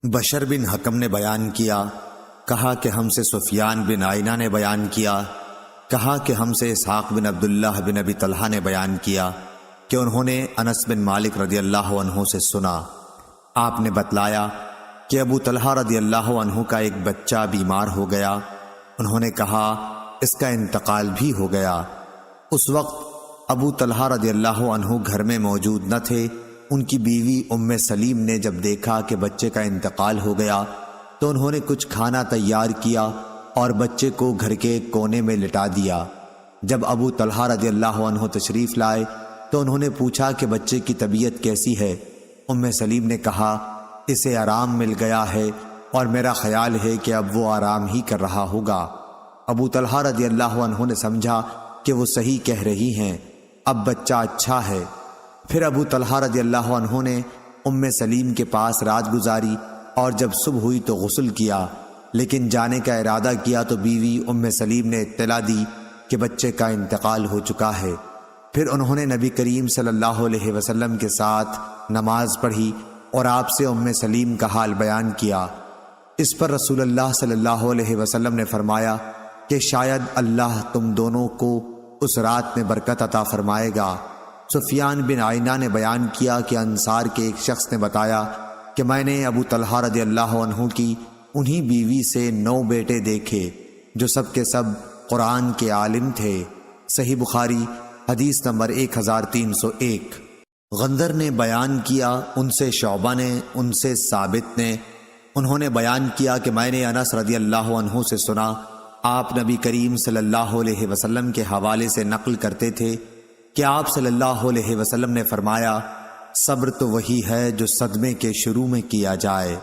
بشر بن حکم نے بیان کیا، کہا کہ ہم سے سفیان بن عینہ نے بیان کیا، کہا کہ ہم سے اسحاق بن عبداللہ بن ابی طلحہ نے بیان کیا کہ انہوں نے انس بن مالک رضی اللہ عنہ سے سنا۔ آپ نے بتلایا کہ ابو طلحہ رضی اللہ عنہ کا ایک بچہ بیمار ہو گیا۔ انہوں نے کہا اس کا انتقال بھی ہو گیا۔ اس وقت ابو طلحہ رضی اللہ عنہ گھر میں موجود نہ تھے۔ ان کی بیوی ام سلیم نے جب دیکھا کہ بچے کا انتقال ہو گیا تو انہوں نے کچھ کھانا تیار کیا اور بچے کو گھر کے کونے میں لٹا دیا۔ جب ابو طلحہ رضی اللہ عنہ تشریف لائے تو انہوں نے پوچھا کہ بچے کی طبیعت کیسی ہے؟ ام سلیم نے کہا اسے آرام مل گیا ہے اور میرا خیال ہے کہ اب وہ آرام ہی کر رہا ہوگا۔ ابو طلحہ رضی اللہ عنہ نے سمجھا کہ وہ صحیح کہہ رہی ہیں، اب بچہ اچھا ہے۔ پھر ابو طلحہ رضی اللہ عنہ نے ام سلیم کے پاس رات گزاری اور جب صبح ہوئی تو غسل کیا، لیکن جانے کا ارادہ کیا تو بیوی ام سلیم نے اطلاع دی کہ بچے کا انتقال ہو چکا ہے۔ پھر انہوں نے نبی کریم صلی اللہ علیہ وسلم کے ساتھ نماز پڑھی اور آپ سے ام سلیم کا حال بیان کیا۔ اس پر رسول اللہ صلی اللہ علیہ وسلم نے فرمایا کہ شاید اللہ تم دونوں کو اس رات میں برکت عطا فرمائے گا۔ سفیان بن عینہ نے بیان کیا کہ انصار کے ایک شخص نے بتایا کہ میں نے ابو طلحہ رضی اللہ عنہ کی انہی بیوی سے 9 بیٹے دیکھے جو سب کے سب قرآن کے عالم تھے۔ صحیح بخاری حدیث نمبر 1301۔ غندر نے بیان کیا، ان سے شعبہ نے، ان سے ثابت نے، انہوں نے بیان کیا کہ میں نے انس رضی اللہ عنہ سے سنا، آپ نبی کریم صلی اللہ علیہ وسلم کے حوالے سے نقل کرتے تھے کہ آپ صلی اللہ علیہ وسلم نے فرمایا صبر تو وہی ہے جو صدمے کے شروع میں کیا جائے۔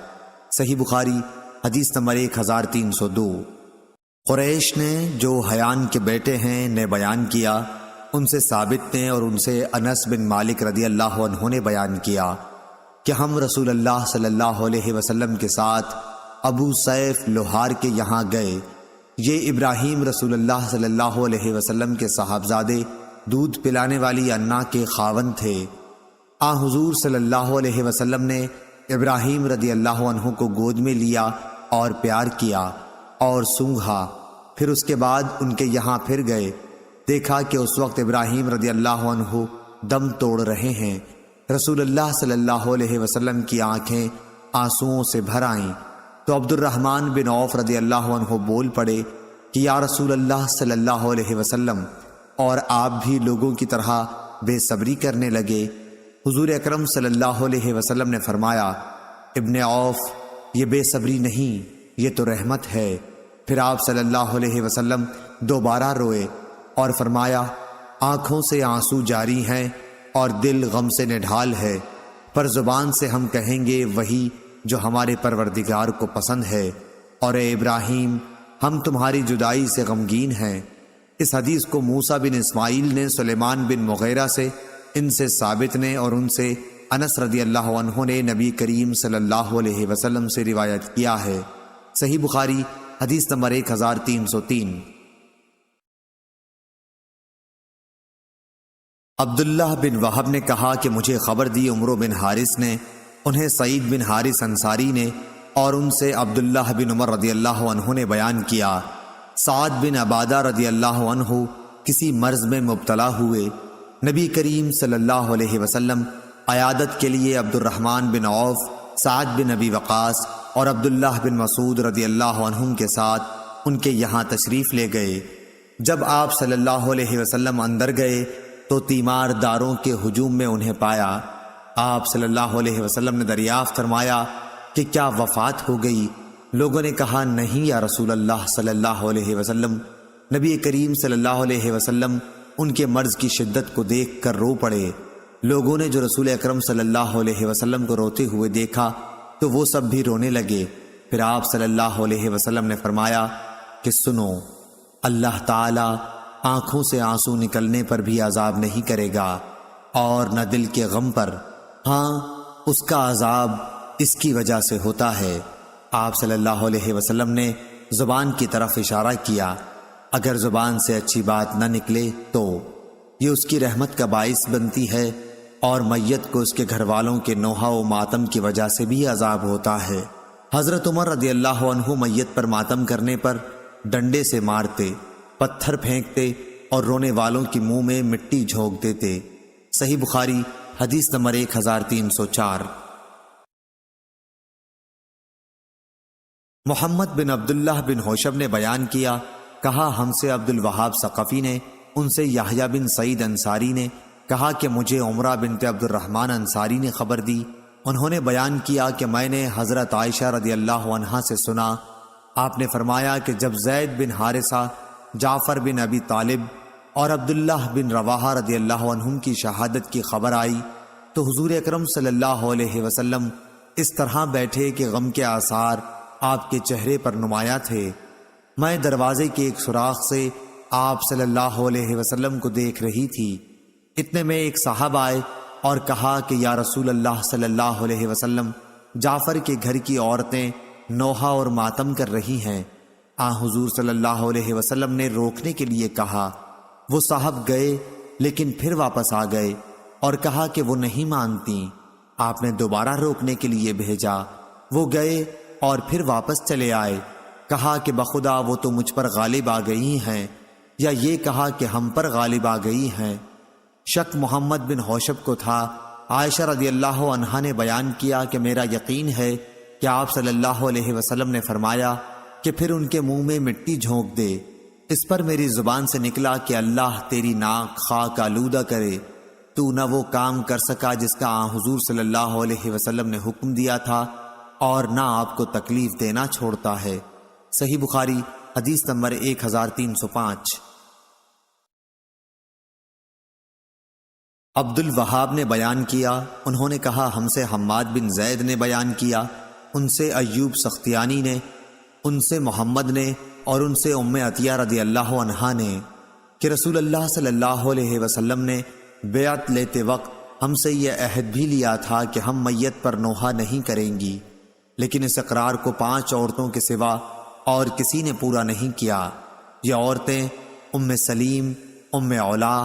صحیح بخاری حدیث نمبر 1302۔ قریش نے جو حیان کے بیٹے ہیں نے بیان کیا، ان سے ثابت نے اور ان سے انس بن مالک رضی اللہ عنہ نے بیان کیا کہ ہم رسول اللہ صلی اللہ علیہ وسلم کے ساتھ ابو سیف لوہار کے یہاں گئے۔ یہ ابراہیم رسول اللہ صلی اللہ علیہ وسلم کے صاحبزادے دودھ پلانے والی انا کے خاوند تھے۔ حضور صلی اللہ علیہ وسلم نے ابراہیم رضی اللہ عنہ کو گود میں لیا اور پیار کیا اور سونگھا۔ پھر اس کے بعد ان کے یہاں پھر گئے، دیکھا کہ اس وقت ابراہیم رضی اللہ عنہ دم توڑ رہے ہیں۔ رسول اللہ صلی اللہ علیہ وسلم کی آنکھیں آنسوؤں سے بھر آئیں تو عبد الرحمن بن عوف رضی اللہ عنہ بول پڑے کہ یا رسول اللہ صلی اللہ علیہ وسلم، اور آپ بھی لوگوں کی طرح بے صبری کرنے لگے۔ حضور اکرم صلی اللہ علیہ وسلم نے فرمایا ابن عوف، یہ بے صبری نہیں، یہ تو رحمت ہے۔ پھر آپ صلی اللہ علیہ وسلم دوبارہ روئے اور فرمایا آنکھوں سے آنسو جاری ہیں اور دل غم سے نڈھال ہے، پر زبان سے ہم کہیں گے وہی جو ہمارے پروردگار کو پسند ہے، اور اے ابراہیم ہم تمہاری جدائی سے غمگین ہیں۔ اس حدیث کو موسیٰ بن اسماعیل نے سلیمان بن مغیرہ سے، ان سے ثابت نے اور ان سے انس رضی اللہ عنہ نے نبی کریم صلی اللہ علیہ وسلم سے روایت کیا ہے۔ صحیح بخاری حدیث نمبر 1303۔ عبداللہ بن وہب نے کہا کہ مجھے خبر دی عمرو بن حارث نے، انہیں سعید بن حارث انصاری نے، اور ان سے عبداللہ بن عمر رضی اللہ عنہ نے بیان کیا سعد بن عبادہ رضی اللہ عنہ کسی مرض میں مبتلا ہوئے۔ نبی کریم صلی اللہ علیہ وسلم عیادت کے لیے عبد الرحمن بن عوف، سعد بن ابی وقاص اور عبداللہ بن مسعود رضی اللہ عنہم کے ساتھ ان کے یہاں تشریف لے گئے۔ جب آپ صلی اللہ علیہ وسلم اندر گئے تو تیمار داروں کے ہجوم میں انہیں پایا۔ آپ صلی اللہ علیہ وسلم نے دریافت فرمایا کہ کیا وفات ہو گئی؟ لوگوں نے کہا نہیں یا رسول اللہ صلی اللہ علیہ وسلم۔ نبی کریم صلی اللہ علیہ وسلم ان کے مرض کی شدت کو دیکھ کر رو پڑے۔ لوگوں نے جو رسول اکرم صلی اللہ علیہ وسلم کو روتے ہوئے دیکھا تو وہ سب بھی رونے لگے۔ پھر آپ صلی اللہ علیہ وسلم نے فرمایا کہ سنو، اللہ تعالی آنکھوں سے آنسو نکلنے پر بھی عذاب نہیں کرے گا اور نہ دل کے غم پر، ہاں اس کا عذاب اس کی وجہ سے ہوتا ہے۔ آپ صلی اللہ علیہ وسلم نے زبان کی طرف اشارہ کیا، اگر زبان سے اچھی بات نہ نکلے تو یہ اس کی رحمت کا باعث بنتی ہے، اور میت کو اس کے گھر والوں کے نوحہ و ماتم کی وجہ سے بھی عذاب ہوتا ہے۔ حضرت عمر رضی اللہ عنہ میت پر ماتم کرنے پر ڈنڈے سے مارتے، پتھر پھینکتے اور رونے والوں کی منہ میں مٹی جھونک دیتے۔ صحیح بخاری حدیث نمبر 1304۔ محمد بن عبداللہ بن ہوشب نے بیان کیا، کہا ہم سے عبد الوہاب ثقفی نے، ان سے یحییٰ بن سعید انصاری نے، کہا کہ مجھے عمرہ بنت عبد الرحمن انصاری نے خبر دی۔ انہوں نے بیان کیا کہ میں نے حضرت عائشہ رضی اللہ عنہا سے سنا، آپ نے فرمایا کہ جب زید بن حارثہ، جعفر بن ابی طالب اور عبداللہ بن رواحہ رضی اللہ عنہم کی شہادت کی خبر آئی تو حضور اکرم صلی اللہ علیہ وسلم اس طرح بیٹھے کہ غم کے آثار آپ کے چہرے پر نمایاں تھے۔ میں دروازے کے ایک سوراخ سے آپ صلی اللہ علیہ وسلم کو دیکھ رہی تھی۔ اتنے میں ایک صاحب آئے اور کہا کہ یا رسول اللہ صلی اللہ علیہ وسلم، جعفر کے گھر کی عورتیں نوحہ اور ماتم کر رہی ہیں۔ حضور صلی اللہ علیہ وسلم نے روکنے کے لیے کہا۔ وہ صاحب گئے لیکن پھر واپس آ گئے اور کہا کہ وہ نہیں مانتی۔ آپ نے دوبارہ روکنے کے لیے بھیجا۔ وہ گئے اور پھر واپس چلے آئے۔ کہا کہ بخدا وہ تو مجھ پر غالب آ گئی ہیں، یا یہ کہا کہ ہم پر غالب آ گئی ہیں۔ شک محمد بن ہوشب کو تھا۔ عائشہ رضی اللہ عنہا نے بیان کیا کہ میرا یقین ہے کہ آپ صلی اللہ علیہ وسلم نے فرمایا کہ پھر ان کے منہ میں مٹی جھونک دے۔ اس پر میری زبان سے نکلا کہ اللہ تیری ناک خاک آلودہ کرے، تو نہ وہ کام کر سکا جس کا حضور صلی اللہ علیہ وسلم نے حکم دیا تھا، اور نہ آپ کو تکلیف دینا چھوڑتا ہے۔ صحیح بخاری حدیث نمبر 1305۔ عبد الوہاب نے بیان کیا، انہوں نے کہا ہم سے حماد بن زید نے بیان کیا، ان سے ایوب سختیانی نے، ان سے محمد نے، اور ان سے ام عطیہ رضی اللہ عنہا نے کہ رسول اللہ صلی اللہ علیہ وسلم نے بیعت لیتے وقت ہم سے یہ عہد بھی لیا تھا کہ ہم میت پر نوحہ نہیں کریں گی، لیکن اس اقرار کو 5 عورتوں کے سوا اور کسی نے پورا نہیں کیا۔ یہ عورتیں ام سلیم، ام علا،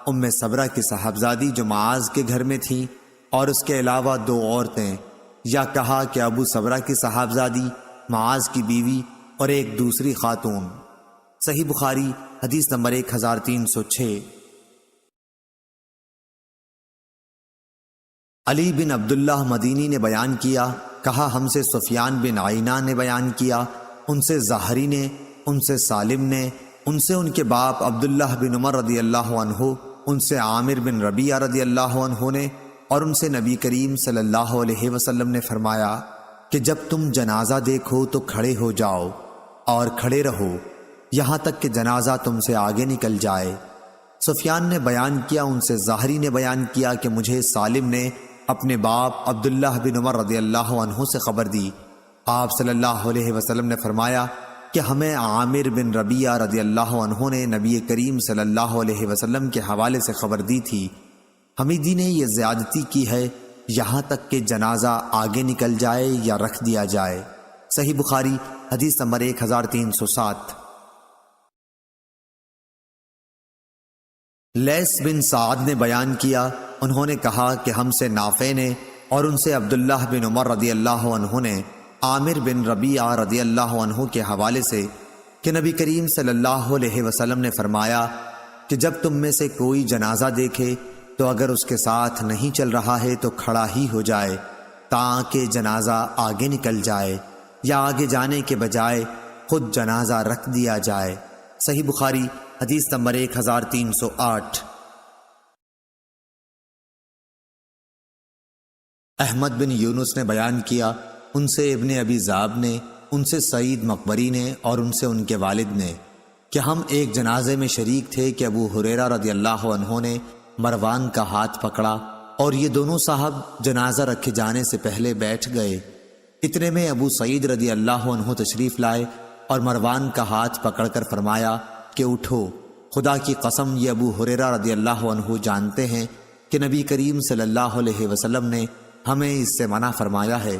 ام صبرہ کی صاحبزادی جو معاذ کے گھر میں تھیں، اور اس کے علاوہ 2 عورتیں، یا کہا کہ ابو صبرہ کی صاحبزادی، معاذ کی بیوی، اور ایک دوسری خاتون۔ صحیح بخاری حدیث نمبر 1306۔ علی بن عبداللہ مدینی نے بیان کیا، کہا ہم سے سفیان بن عینہ نے بیان کیا، ان سے زہری نے، ان سے سالم نے، ان سے ان کے باپ عبداللہ بن عمر رضی اللہ عنہ، ان سے عامر بن ربیعہ رضی اللہ عنہ نے، اور ان سے نبی کریم صلی اللہ علیہ وسلم نے فرمایا کہ جب تم جنازہ دیکھو تو کھڑے ہو جاؤ اور کھڑے رہو یہاں تک کہ جنازہ تم سے آگے نکل جائے۔ سفیان نے بیان کیا، ان سے زہری نے بیان کیا کہ مجھے سالم نے اپنے باپ عبداللہ بن عمر رضی اللہ عنہ سے خبر دی۔ آپ صلی اللہ علیہ وسلم نے فرمایا کہ ہمیں عامر بن ربیعہ رضی اللہ عنہ نے نبی کریم صلی اللہ علیہ وسلم کے حوالے سے خبر دی تھی، حمیدی نے یہ زیادتی کی ہے یہاں تک کہ جنازہ آگے نکل جائے یا رکھ دیا جائے۔ صحیح بخاری حدیث نمبر 1307۔ لیث بن سعد نے بیان کیا، انہوں نے کہا کہ ہم سے نافع نے، اور ان سے عبداللہ بن عمر رضی اللہ عنہ نے عامر بن ربیعہ رضی اللہ عنہ کے حوالے سے کہ نبی کریم صلی اللہ علیہ وسلم نے فرمایا کہ جب تم میں سے کوئی جنازہ دیکھے تو اگر اس کے ساتھ نہیں چل رہا ہے تو کھڑا ہی ہو جائے تاکہ جنازہ آگے نکل جائے، یا آگے جانے کے بجائے خود جنازہ رکھ دیا جائے۔ صحیح بخاری حدیث نمبر 1308۔ احمد بن یونس نے بیان کیا، ان سے ابن ابی ذئب نے، ان سے سعید مقبری نے، اور ان سے ان کے والد نے کہ ہم ایک جنازے میں شریک تھے کہ ابو ہریرہ رضی اللہ عنہ نے مروان کا ہاتھ پکڑا اور یہ دونوں صاحب جنازہ رکھے جانے سے پہلے بیٹھ گئے۔ اتنے میں ابو سعید رضی اللہ عنہ تشریف لائے اور مروان کا ہاتھ پکڑ کر فرمایا کہ اٹھو، خدا کی قسم یہ ابو ہریرہ رضی اللہ عنہ جانتے ہیں کہ نبی کریم صلی اللہ علیہ وسلم نے ہمیں اس سے منع فرمایا ہے۔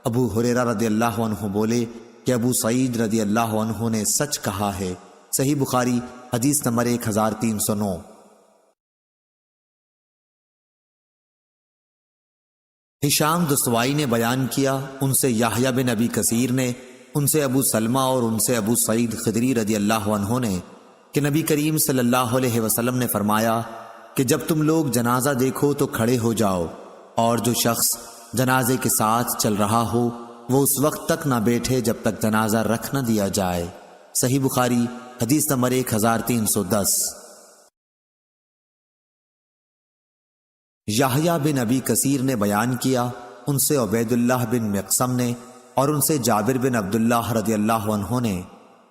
ابو ہریرہ رضی اللہ عنہ بولے کہ ابو سعید رضی اللہ عنہ نے سچ کہا ہے۔ صحیح بخاری حدیث نمبر 1309۔ ہشام دستوائی نے بیان کیا، ان سے یحییٰ بن ابی کثیر نے، ان سے ابو سلمہ اور ان سے ابو سعید خدری رضی اللہ عنہ نے کہ نبی کریم صلی اللہ علیہ وسلم نے فرمایا کہ جب تم لوگ جنازہ دیکھو تو کھڑے ہو جاؤ، اور جو شخص جنازے کے ساتھ چل رہا ہو وہ اس وقت تک نہ بیٹھے جب تک جنازہ رکھ نہ دیا جائے۔ صحیح بخاری حدیث نمبر 1310۔ یحییٰ بن ابی کثیر نے بیان کیا، ان سے عبید اللہ بن مقسم نے اور ان سے جابر بن عبداللہ رضی اللہ عنہ نے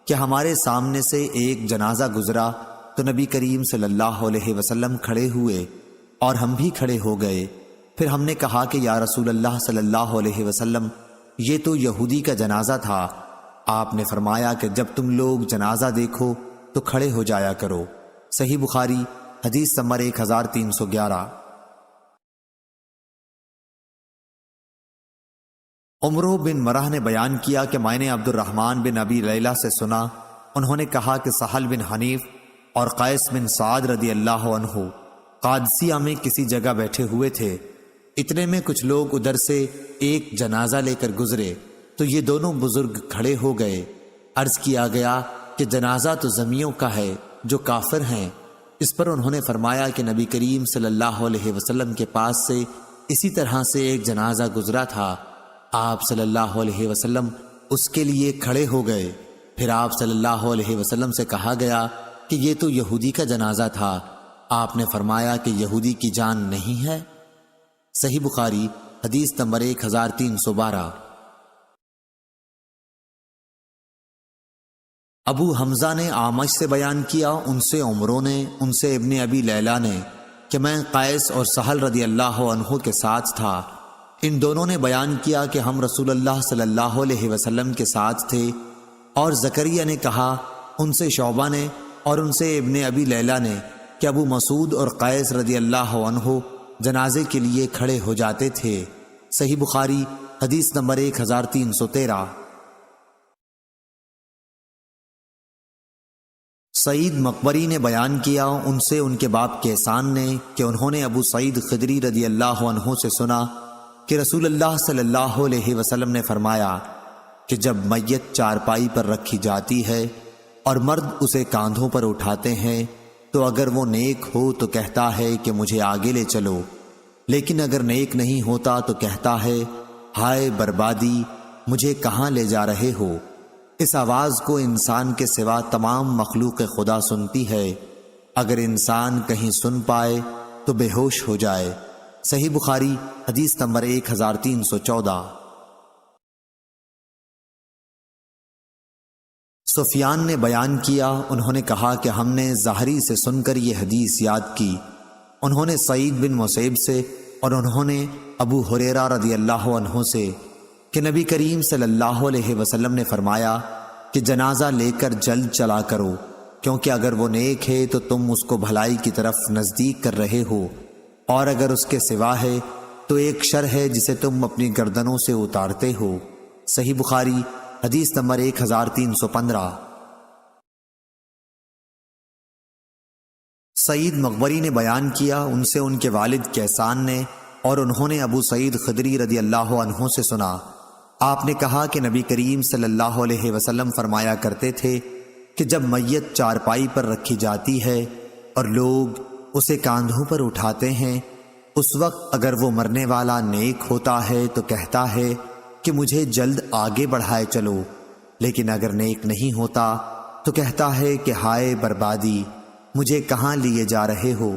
کہ ہمارے سامنے سے ایک جنازہ گزرا تو نبی کریم صلی اللہ علیہ وسلم کھڑے ہوئے اور ہم بھی کھڑے ہو گئے۔ پھر ہم نے کہا کہ یا رسول اللہ صلی اللہ علیہ وسلم، یہ تو یہودی کا جنازہ تھا۔ آپ نے فرمایا کہ جب تم لوگ جنازہ دیکھو تو کھڑے ہو جایا کرو۔ صحیح بخاری حدیث نمبر 1311۔ عمرو بن مرہ نے بیان کیا کہ میں نے عبد الرحمن بن ابی لیلہ سے سنا، انہوں نے کہا کہ سہل بن حنیف اور قیس بن سعد رضی اللہ عنہ قادسیہ میں کسی جگہ بیٹھے ہوئے تھے، اتنے میں کچھ لوگ ادھر سے ایک جنازہ لے کر گزرے تو یہ دونوں بزرگ کھڑے ہو گئے۔ عرض کیا گیا کہ جنازہ تو زمیوں کا ہے جو کافر ہیں۔ اس پر انہوں نے فرمایا کہ نبی کریم صلی اللہ علیہ وسلم کے پاس سے اسی طرح سے ایک جنازہ گزرا تھا، آپ صلی اللہ علیہ وسلم اس کے لیے کھڑے ہو گئے۔ پھر آپ صلی اللہ علیہ وسلم سے کہا گیا کہ یہ تو یہودی کا جنازہ تھا، آپ نے فرمایا کہ یہودی کی جان نہیں ہے۔ صحیح بخاری حدیث نمبر 1312۔ ابو حمزہ نے اعمش سے بیان کیا، ان سے عمرو نے، ان سے ابن ابی لیلہ نے کہ میں قیس اور سہل رضی اللہ عنہ کے ساتھ تھا۔ ان دونوں نے بیان کیا کہ ہم رسول اللہ صلی اللہ علیہ وسلم کے ساتھ تھے، اور زکریا نے کہا، ان سے شعبہ نے اور ان سے ابن ابی لیلہ نے کہ ابو مسعود اور قیس رضی اللہ عنہ جنازے کے لیے کھڑے ہو جاتے تھے۔ صحیح بخاری حدیث نمبر 1313۔ سعید مقبری نے بیان کیا، ان سے ان کے باپ کیسان نے کہ انہوں نے ابو سعید خدری رضی اللہ عنہ سے سنا کہ رسول اللہ صلی اللہ علیہ وسلم نے فرمایا کہ جب میت چارپائی پر رکھی جاتی ہے اور مرد اسے کاندھوں پر اٹھاتے ہیں تو اگر وہ نیک ہو تو کہتا ہے کہ مجھے آگے لے چلو، لیکن اگر نیک نہیں ہوتا تو کہتا ہے ہائے بربادی، مجھے کہاں لے جا رہے ہو۔ اس آواز کو انسان کے سوا تمام مخلوق خدا سنتی ہے، اگر انسان کہیں سن پائے تو بے ہوش ہو جائے۔ صحیح بخاری حدیث نمبر 1314۔ سفیان نے بیان کیا، انہوں نے کہا کہ ہم نے زہری سے سن کر یہ حدیث یاد کی، انہوں نے سعید بن مسیب سے اور انہوں نے ابو ہریرہ رضی اللہ عنہ سے کہ نبی کریم صلی اللہ علیہ وسلم نے فرمایا کہ جنازہ لے کر جلد چلا کرو، کیونکہ اگر وہ نیک ہے تو تم اس کو بھلائی کی طرف نزدیک کر رہے ہو، اور اگر اس کے سوا ہے تو ایک شر ہے جسے تم اپنی گردنوں سے اتارتے ہو۔ صحیح بخاری حدیث نمبر 1315۔ سعید مقبری نے بیان کیا، ان سے ان کے والد کیسان نے اور انہوں نے ابو سعید خدری رضی اللہ عنہ سے سنا، آپ نے کہا کہ نبی کریم صلی اللہ علیہ وسلم فرمایا کرتے تھے کہ جب میت چارپائی پر رکھی جاتی ہے اور لوگ اسے کاندھوں پر اٹھاتے ہیں، اس وقت اگر وہ مرنے والا نیک ہوتا ہے تو کہتا ہے کہ مجھے جلد آگے بڑھائے چلو، لیکن اگر نیک نہیں ہوتا تو کہتا ہے کہ ہائے بربادی، مجھے کہاں لیے جا رہے ہو۔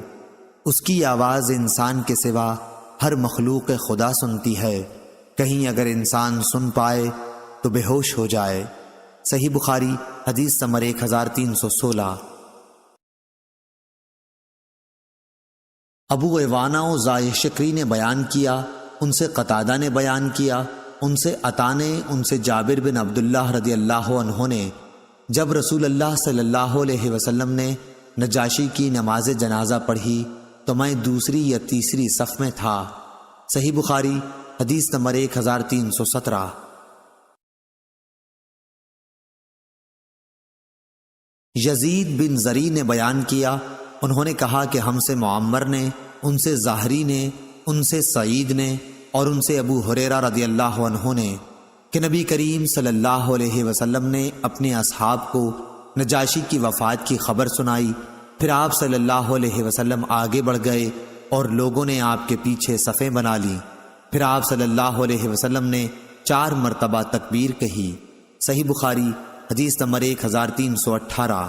اس کی آواز انسان کے سوا ہر مخلوق خدا سنتی ہے، کہیں اگر انسان سن پائے تو بے ہوش ہو جائے۔ صحیح بخاری حدیث نمبر 1316۔ ابو عوانہ و زائع شکری نے بیان کیا، ان سے قتادہ نے بیان کیا، ان سے عطا نے، ان سے جابر بن عبداللہ رضی اللہ عنہ نے جب رسول اللہ صلی اللہ علیہ وسلم نے نجاشی کی نماز جنازہ پڑھی تو میں دوسری یا تیسری صف میں تھا۔ صحیح بخاری حدیث نمبر 1317۔ یزید بن زری نے بیان کیا، انہوں نے کہا کہ ہم سے معمر نے، ان سے زہری نے، ان سے سعید نے، اور ان سے ابو ہریرہ رضی اللہ عنہ نے کہ نبی کریم صلی اللہ علیہ وسلم نے اپنے اصحاب کو نجاشی کی وفات کی خبر سنائی۔ پھر آپ صلی اللہ علیہ وسلم آگے بڑھ گئے اور لوگوں نے آپ کے پیچھے صفیں بنا لیں۔ پھر آپ صلی اللہ علیہ وسلم نے 4 مرتبہ تکبیر کہی۔ صحیح بخاری حدیث نمبر 1318۔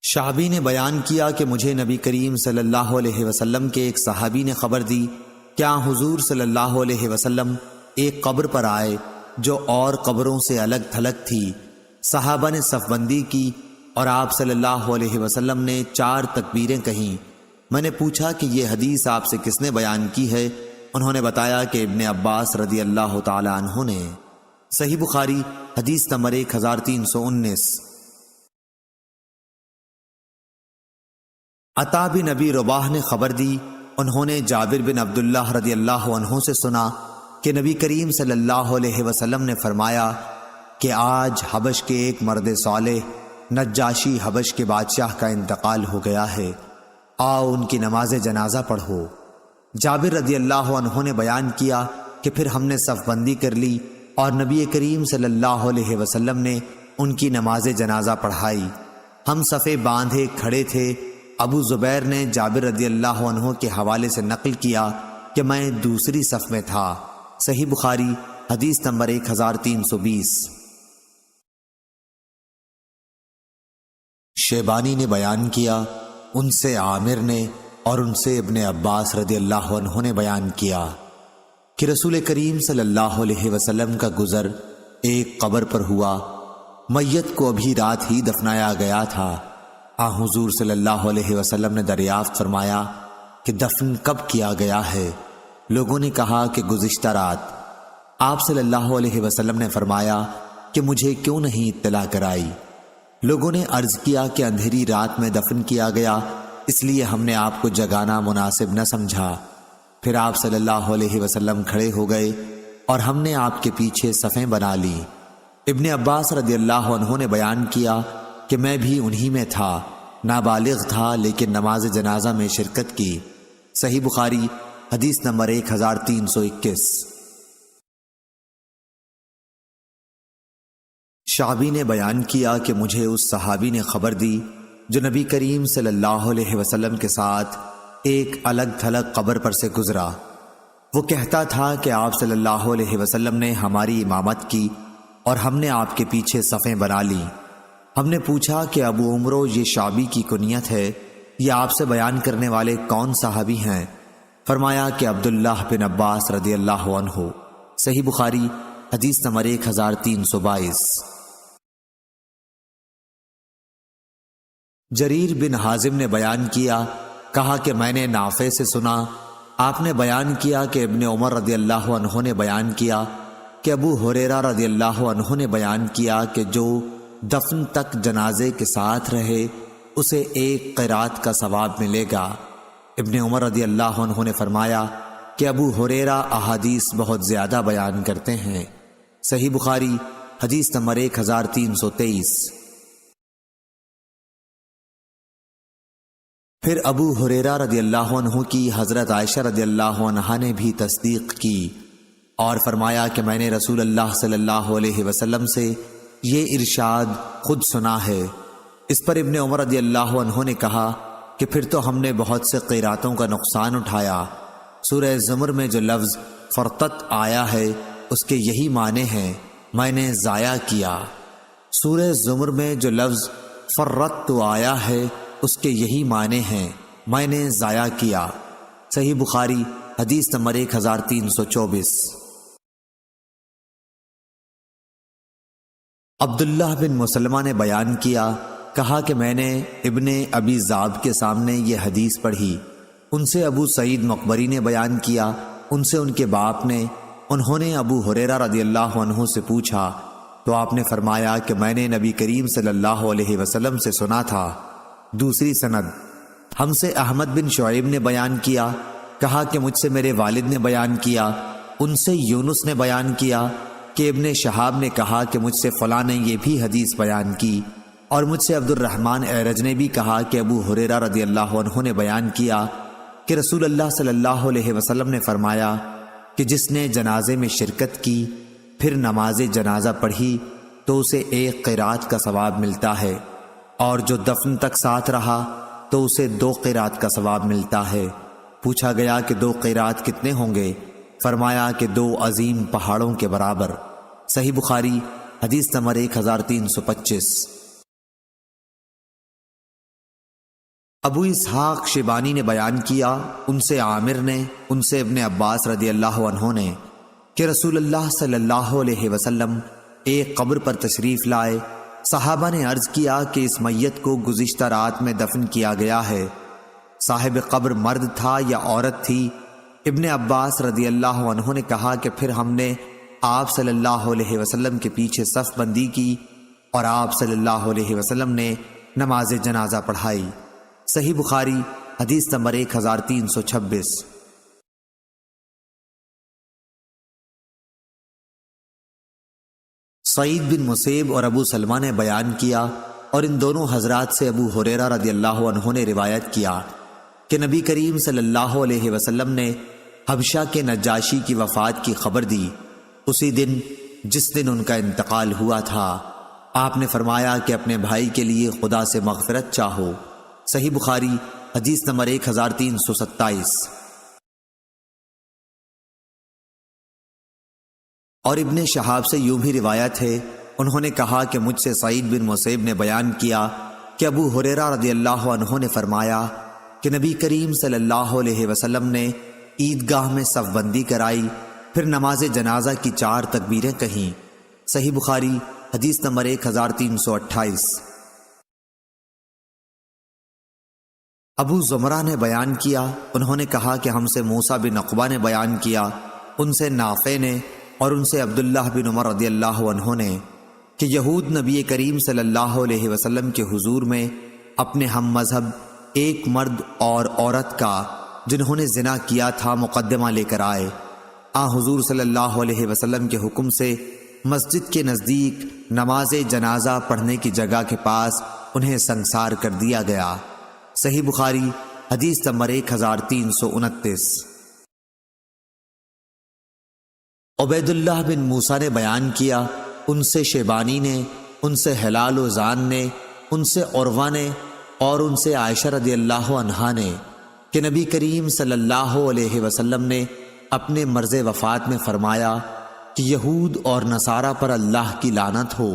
شعبی نے بیان کیا کہ مجھے نبی کریم صلی اللہ علیہ وسلم کے ایک صحابی نے خبر دی کہ حضور صلی اللہ علیہ وسلم ایک قبر پر آئے جو اور قبروں سے الگ تھلگ تھی۔ صحابہ نے صف بندی کی اور آپ صلی اللہ علیہ وسلم نے 4 تکبیریں کہیں۔ میں نے پوچھا کہ یہ حدیث آپ سے کس نے بیان کی ہے؟ انہوں نے بتایا کہ ابن عباس رضی اللہ تعالی عنہ نے۔ صحیح بخاری حدیث نمبر 1319۔ عطا بن نبی رباح نے خبر دی، انہوں نے جابر بن عبداللہ رضی اللہ عنہ سے سنا کہ نبی کریم صلی اللہ علیہ وسلم نے فرمایا کہ آج حبش کے ایک مرد صالح نجاشی حبش کے بادشاہ کا انتقال ہو گیا ہے، آؤ ان کی نماز جنازہ پڑھو۔ جابر رضی اللہ عنہ نے بیان کیا کہ پھر ہم نے صف بندی کر لی اور نبی کریم صلی اللہ علیہ وسلم نے ان کی نماز جنازہ پڑھائی۔ ہم صفیں باندھے کھڑے تھے۔ ابو زبیر نے جابر رضی اللہ عنہ کے حوالے سے نقل کیا کہ میں دوسری صف میں تھا۔ صحیح بخاری حدیث نمبر 1320۔ شیبانی نے بیان کیا، ان سے عامر نے اور ان سے ابن عباس رضی اللہ عنہ نے بیان کیا کہ رسول کریم صلی اللہ علیہ وسلم کا گزر ایک قبر پر ہوا۔ میت کو ابھی رات ہی دفنایا گیا تھا۔ حضور صلی اللہ علیہ وسلم نے دریافت فرمایا کہ دفن کب کیا گیا ہے؟ لوگوں نے کہا کہ گزشتہ رات۔ آپ صلی اللہ علیہ وسلم نے فرمایا کہ مجھے کیوں نہیں اطلاع کرائی؟ لوگوں نے عرض کیا کہ اندھیری رات میں دفن کیا گیا، اس لیے ہم نے آپ کو جگانا مناسب نہ سمجھا۔ پھر آپ صلی اللہ علیہ وسلم کھڑے ہو گئے اور ہم نے آپ کے پیچھے صفیں بنا لی۔ ابن عباس رضی اللہ عنہ نے بیان کیا کہ میں بھی انہی میں تھا، نابالغ تھا لیکن نماز جنازہ میں شرکت کی۔ صحیح بخاری حدیث نمبر 1321۔ شعبی نے بیان کیا کہ مجھے اس صحابی نے خبر دی جو نبی کریم صلی اللہ علیہ وسلم کے ساتھ ایک الگ تھلگ قبر پر سے گزرا۔ وہ کہتا تھا کہ آپ صلی اللہ علیہ وسلم نے ہماری امامت کی اور ہم نے آپ کے پیچھے صفیں بنا لیں۔ ہم نے پوچھا کہ ابو عمرو یہ شعبی کی کنیت ہے، یہ آپ سے بیان کرنے والے کون صحابی ہیں؟ فرمایا کہ عبداللہ بن عباس رضی اللہ عنہ۔ صحیح بخاری حدیث نمبر 1322۔ جریر بن حازم نے بیان کیا، کہا کہ میں نے نافع سے سنا، آپ نے بیان کیا کہ ابن عمر رضی اللہ عنہ نے بیان کیا کہ ابو ہریرہ رضی اللہ عنہ نے بیان کیا کہ جو دفن تک جنازے کے ساتھ رہے اسے ایک قرات کا ثواب ملے گا۔ ابن عمر رضی اللہ عنہ نے فرمایا کہ ابو ہریرہ احادیث بہت زیادہ بیان کرتے ہیں۔ صحیح بخاری حدیث نمبر 1323۔ پھر ابو ہریرہ رضی اللہ عنہ کی حضرت عائشہ رضی اللہ عنہا نے بھی تصدیق کی اور فرمایا کہ میں نے رسول اللہ صلی اللہ علیہ وسلم سے یہ ارشاد خود سنا ہے۔ اس پر ابن عمر رضی اللہ عنہ نے کہا کہ پھر تو ہم نے بہت سے قیراتوں کا نقصان اٹھایا۔ سورہ زمر میں جو لفظ فرتت آیا ہے اس کے یہی معنی ہیں میں نے ضائع کیا۔ سورہ زمر میں جو لفظ فرت آیا ہے اس کے یہی معنی ہیں میں نے ضائع کیا۔ صحیح بخاری حدیث نمبر 1324۔ عبداللہ بن مسلمہ نے بیان کیا، کہا کہ میں نے ابن ابی ذاب کے سامنے یہ حدیث پڑھی، ان سے ابو سعید مقبری نے بیان کیا، ان سے ان کے باپ نے، انہوں نے ابو ہریرہ رضی اللہ عنہ سے پوچھا تو آپ نے فرمایا کہ میں نے نبی کریم صلی اللہ علیہ وسلم سے سنا تھا۔ دوسری سند ہم سے احمد بن شعیب نے بیان کیا، کہا کہ مجھ سے میرے والد نے بیان کیا، ان سے یونس نے بیان کیا کہ ابن شہاب نے کہا کہ مجھ سے فلاں نے یہ بھی حدیث بیان کی، اور مجھ سے عبد الرحمن اعرج نے بھی کہا کہ ابو ہریرہ رضی اللہ عنہ نے بیان کیا کہ رسول اللہ صلی اللہ علیہ وسلم نے فرمایا کہ جس نے جنازے میں شرکت کی پھر نماز جنازہ پڑھی تو اسے 1 قرات کا ثواب ملتا ہے، اور جو دفن تک ساتھ رہا تو اسے 2 قرات کا ثواب ملتا ہے۔ پوچھا گیا کہ 2 قرات کتنے ہوں گے؟ فرمایا کہ 2 عظیم پہاڑوں کے برابر۔ صحیح بخاری حدیث نمبر 1325۔ ابو اسحاق شیبانی نے بیان کیا، ان سے عامر نے، ان سے ابن عباس رضی اللہ عنہ نے، کہ رسول اللہ صلی اللہ علیہ وسلم ایک قبر پر تشریف لائے۔ صحابہ نے عرض کیا کہ اس میت کو گزشتہ رات میں دفن کیا گیا ہے، صاحب قبر مرد تھا یا عورت تھی؟ ابن عباس رضی اللہ عنہ نے کہا کہ پھر ہم نے آپ صلی اللہ علیہ وسلم کے پیچھے صف بندی کی اور آپ صلی اللہ علیہ وسلم نے نماز جنازہ پڑھائی۔ صحیح بخاری حدیث نمبر 1326۔ سعید بن مسیب اور ابو سلمہ نے بیان کیا، اور ان دونوں حضرات سے ابو ہریرہ رضی اللہ عنہ نے روایت کیا کہ نبی کریم صلی اللہ علیہ وسلم نے حبشہ کے نجاشی کی وفات کی خبر دی اسی دن جس دن ان کا انتقال ہوا تھا۔ آپ نے فرمایا کہ اپنے بھائی کے لیے خدا سے مغفرت چاہو۔ صحیح بخاری حدیث نمبر 1327۔ اور ابن شہاب سے یوں بھی روایت ہے، انہوں نے کہا کہ مجھ سے سعید بن مسیب نے بیان کیا کہ ابو ہریرہ رضی اللہ عنہ نے فرمایا کہ نبی کریم صلی اللہ علیہ وسلم نے عیدگاہ میں صف بندی کرائی، پھر نماز جنازہ کی 4 تکبیریں کہیں۔ صحیح بخاری حدیث نمبر 1328۔ ابو زمرہ نے بیان کیا، انہوں نے کہا کہ ہم سے موسیٰ بن عقبہ نے بیان کیا، ان سے نافع نے اور ان سے عبداللہ بن عمر رضی اللہ عنہ نے، کہ یہود نبی کریم صلی اللہ علیہ وسلم کے حضور میں اپنے ہم مذہب ایک مرد اور عورت کا جنہوں نے زنا کیا تھا مقدمہ لے کر آئے۔ حضور صلی اللہ علیہ وسلم کے حکم سے مسجد کے نزدیک نماز جنازہ پڑھنے کی جگہ کے پاس انہیں سنسار کر دیا گیا۔ صحیح بخاری حدیث نمبر 1329۔ عبید اللہ بن موسیٰ نے بیان کیا، ان سے شیبانی نے، ان سے ہلال و زان نے، ان سے عروہ نے اور ان سے عائشہ رضی اللہ عنہا نے کہ نبی کریم صلی اللہ علیہ وسلم نے اپنے مرض وفات میں فرمایا کہ یہود اور نصارہ پر اللہ کی لعنت ہو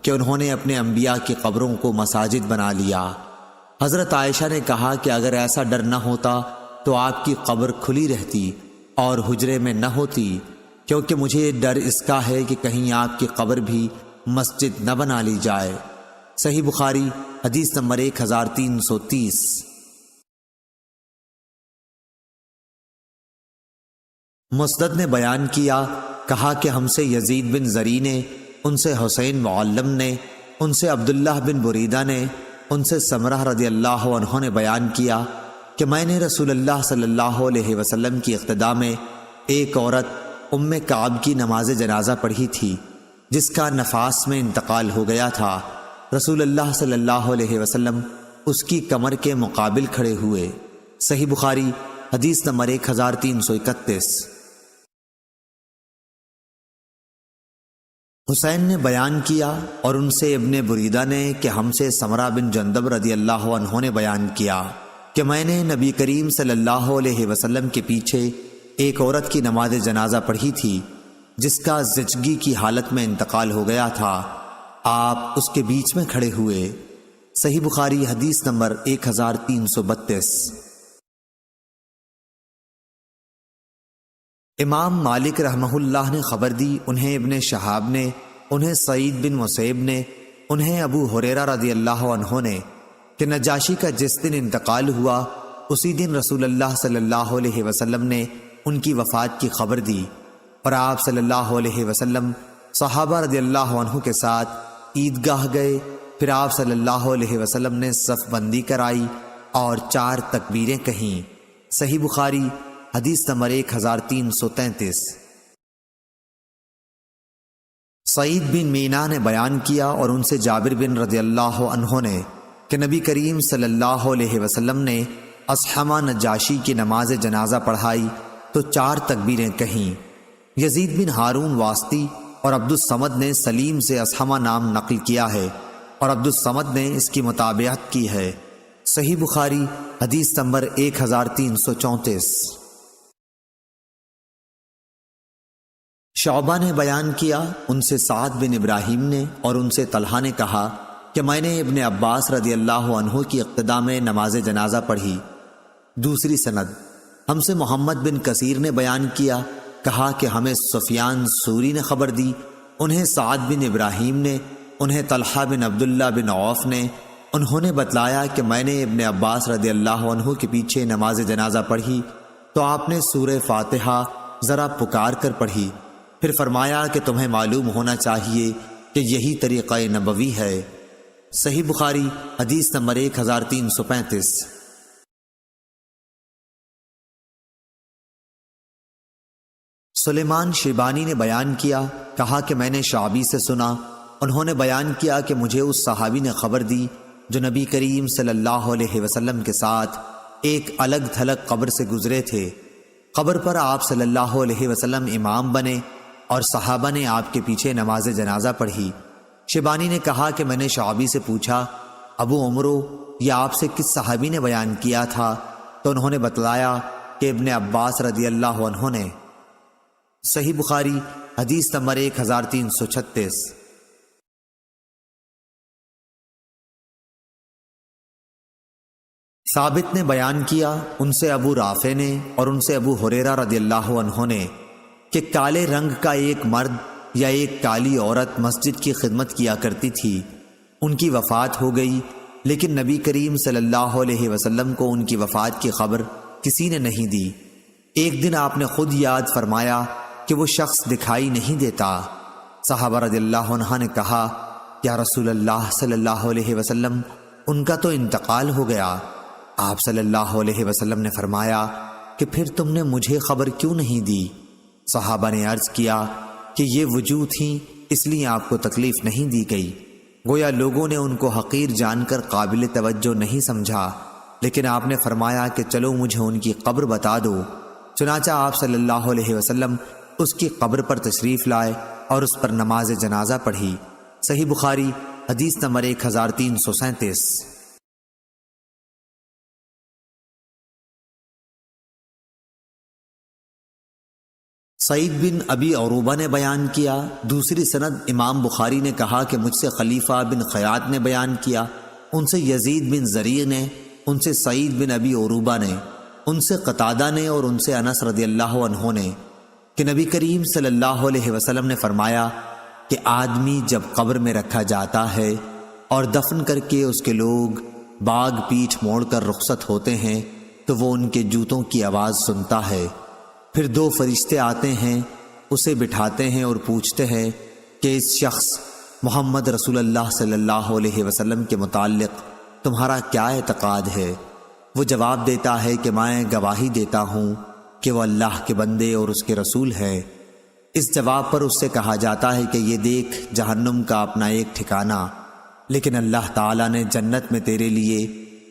کہ انہوں نے اپنے انبیاء کی قبروں کو مساجد بنا لیا۔ حضرت عائشہ نے کہا کہ اگر ایسا ڈر نہ ہوتا تو آپ کی قبر کھلی رہتی اور حجرے میں نہ ہوتی، کیونکہ مجھے ڈر اس کا ہے کہ کہیں آپ کی قبر بھی مسجد نہ بنا لی جائے۔ صحیح بخاری حدیث نمبر 1330۔ مسدد نے بیان کیا، کہا کہ ہم سے یزید بن زری نے، ان سے حسین معلم نے، ان سے عبداللہ بن بریدہ نے، ان سے سمرہ رضی اللہ عنہ نے بیان کیا کہ میں نے رسول اللہ صلی اللہ علیہ وسلم کی اقتداء میں ایک عورت ام کعب کی نماز جنازہ پڑھی تھی جس کا نفاس میں انتقال ہو گیا تھا۔ رسول اللہ صلی اللہ علیہ وسلم اس کی کمر کے مقابل کھڑے ہوئے۔ صحیح بخاری حدیث نمبر 1331۔ حسین نے بیان کیا اور ان سے ابن بریدہ نے کہ ہم سے سمرہ بن جندب رضی اللہ عنہ نے بیان کیا کہ میں نے نبی کریم صلی اللہ علیہ وسلم کے پیچھے ایک عورت کی نماز جنازہ پڑھی تھی جس کا زچگی کی حالت میں انتقال ہو گیا تھا، آپ اس کے بیچ میں کھڑے ہوئے۔ صحیح بخاری حدیث نمبر 1332۔ امام مالک رحمہ اللہ نے خبر دی، انہیں ابن شہاب نے، انہیں سعید بن مسیب نے، انہیں ابو ہریرہ رضی اللہ عنہ نے کہ نجاشی کا جس دن انتقال ہوا اسی دن رسول اللہ صلی اللہ علیہ وسلم نے ان کی وفات کی خبر دی، اور آپ صلی اللہ علیہ وسلم صحابہ رضی اللہ عنہ کے ساتھ عیدگاہ گئے، پھر آپ صلی اللہ علیہ وسلم نے صف بندی کرائی اور 4 تکبیریں کہیں۔ صحیح بخاری حدیث نمبر 1333۔ سعید بن مینا نے بیان کیا اور ان سے جابر بن رضی اللہ عنہ نے کہ نبی کریم صلی اللہ علیہ وسلم نے اصحمہ نجاشی کی نماز جنازہ پڑھائی تو 4 تکبیریں کہیں۔ یزید بن ہارون واسطی اور عبد الصمد نے سلیم سے اصحمہ نام نقل کیا ہے اور عبد الصمد نے اس کی متابعت کی ہے۔ صحیح بخاری حدیث نمبر 1334۔ شعبہ نے بیان کیا، ان سے سعد بن ابراہیم نے اور ان سے طلحہ نے کہا کہ میں نے ابن عباس رضی اللہ عنہ کی اقتداء میں نماز جنازہ پڑھی۔ دوسری سند، ہم سے محمد بن کثیر نے بیان کیا، کہا کہ ہمیں سفیان سوری نے خبر دی، انہیں سعد بن ابراہیم نے، انہیں طلحہ بن عبداللہ بن عوف نے، انہوں نے بتلایا کہ میں نے ابن عباس رضی اللہ عنہ کے پیچھے نماز جنازہ پڑھی تو آپ نے سورہ فاتحہ ذرا پکار کر پڑھی، پھر فرمایا کہ تمہیں معلوم ہونا چاہیے کہ یہی طریقہ نبوی ہے۔ صحیح بخاری حدیث نمبر 1335۔ سلیمان شیبانی نے بیان کیا، کہا کہ میں نے شعبی سے سنا، انہوں نے بیان کیا کہ مجھے اس صحابی نے خبر دی جو نبی کریم صلی اللہ علیہ وسلم کے ساتھ ایک الگ تھلگ قبر سے گزرے تھے۔ قبر پر آپ صلی اللہ علیہ وسلم امام بنے اور صحابہ نے آپ کے پیچھے نماز جنازہ پڑھی۔ شیبانی نے کہا کہ میں نے شعبی سے پوچھا، ابو عمرو، یہ آپ سے کس صحابی نے بیان کیا تھا؟ تو انہوں نے بتلایا کہ ابن عباس رضی اللہ عنہ نے۔ صحیح بخاری حدیث نمبر 1336۔ ثابت نے بیان کیا، ان سے ابو رافع نے اور ان سے ابو ہریرہ رضی اللہ عنہ نے کہ کالے رنگ کا ایک مرد یا ایک کالی عورت مسجد کی خدمت کیا کرتی تھی، ان کی وفات ہو گئی، لیکن نبی کریم صلی اللہ علیہ وسلم کو ان کی وفات کی خبر کسی نے نہیں دی۔ ایک دن آپ نے خود یاد فرمایا کہ وہ شخص دکھائی نہیں دیتا۔ صحابہ رضی اللہ عنہ نے کہا، یا رسول اللہ صلی اللہ علیہ وسلم، ان کا تو انتقال ہو گیا۔ آپ صلی اللہ علیہ وسلم نے فرمایا کہ پھر تم نے مجھے خبر کیوں نہیں دی؟ صحابہ نے عرض کیا کہ یہ وجوہ تھیں، اس لیے آپ کو تکلیف نہیں دی گئی۔ گویا لوگوں نے ان کو حقیر جان کر قابل توجہ نہیں سمجھا، لیکن آپ نے فرمایا کہ چلو مجھے ان کی قبر بتا دو۔ چنانچہ آپ صلی اللہ علیہ وسلم اس کی قبر پر تشریف لائے اور اس پر نماز جنازہ پڑھی۔ صحیح بخاری حدیث نمبر 1337۔ سعید بن ابی عروبہ نے بیان کیا، دوسری سند امام بخاری نے کہا کہ مجھ سے خلیفہ بن خیاط نے بیان کیا، ان سے یزید بن زریع نے، ان سے سعید بن ابی عروبہ نے، ان سے قتادہ نے اور ان سے انس رضی اللہ عنہ نے کہ نبی کریم صلی اللہ علیہ وسلم نے فرمایا کہ آدمی جب قبر میں رکھا جاتا ہے اور دفن کر کے اس کے لوگ باغ پیٹھ موڑ کر رخصت ہوتے ہیں تو وہ ان کے جوتوں کی آواز سنتا ہے، پھر 2 فرشتے آتے ہیں، اسے بٹھاتے ہیں اور پوچھتے ہیں کہ اس شخص محمد رسول اللہ صلی اللہ علیہ وسلم کے متعلق تمہارا کیا اعتقاد ہے؟ وہ جواب دیتا ہے کہ میں گواہی دیتا ہوں کہ وہ اللہ کے بندے اور اس کے رسول ہے۔ اس جواب پر اس سے کہا جاتا ہے کہ یہ دیکھ جہنم کا اپنا ایک ٹھکانہ، لیکن اللہ تعالیٰ نے جنت میں تیرے لیے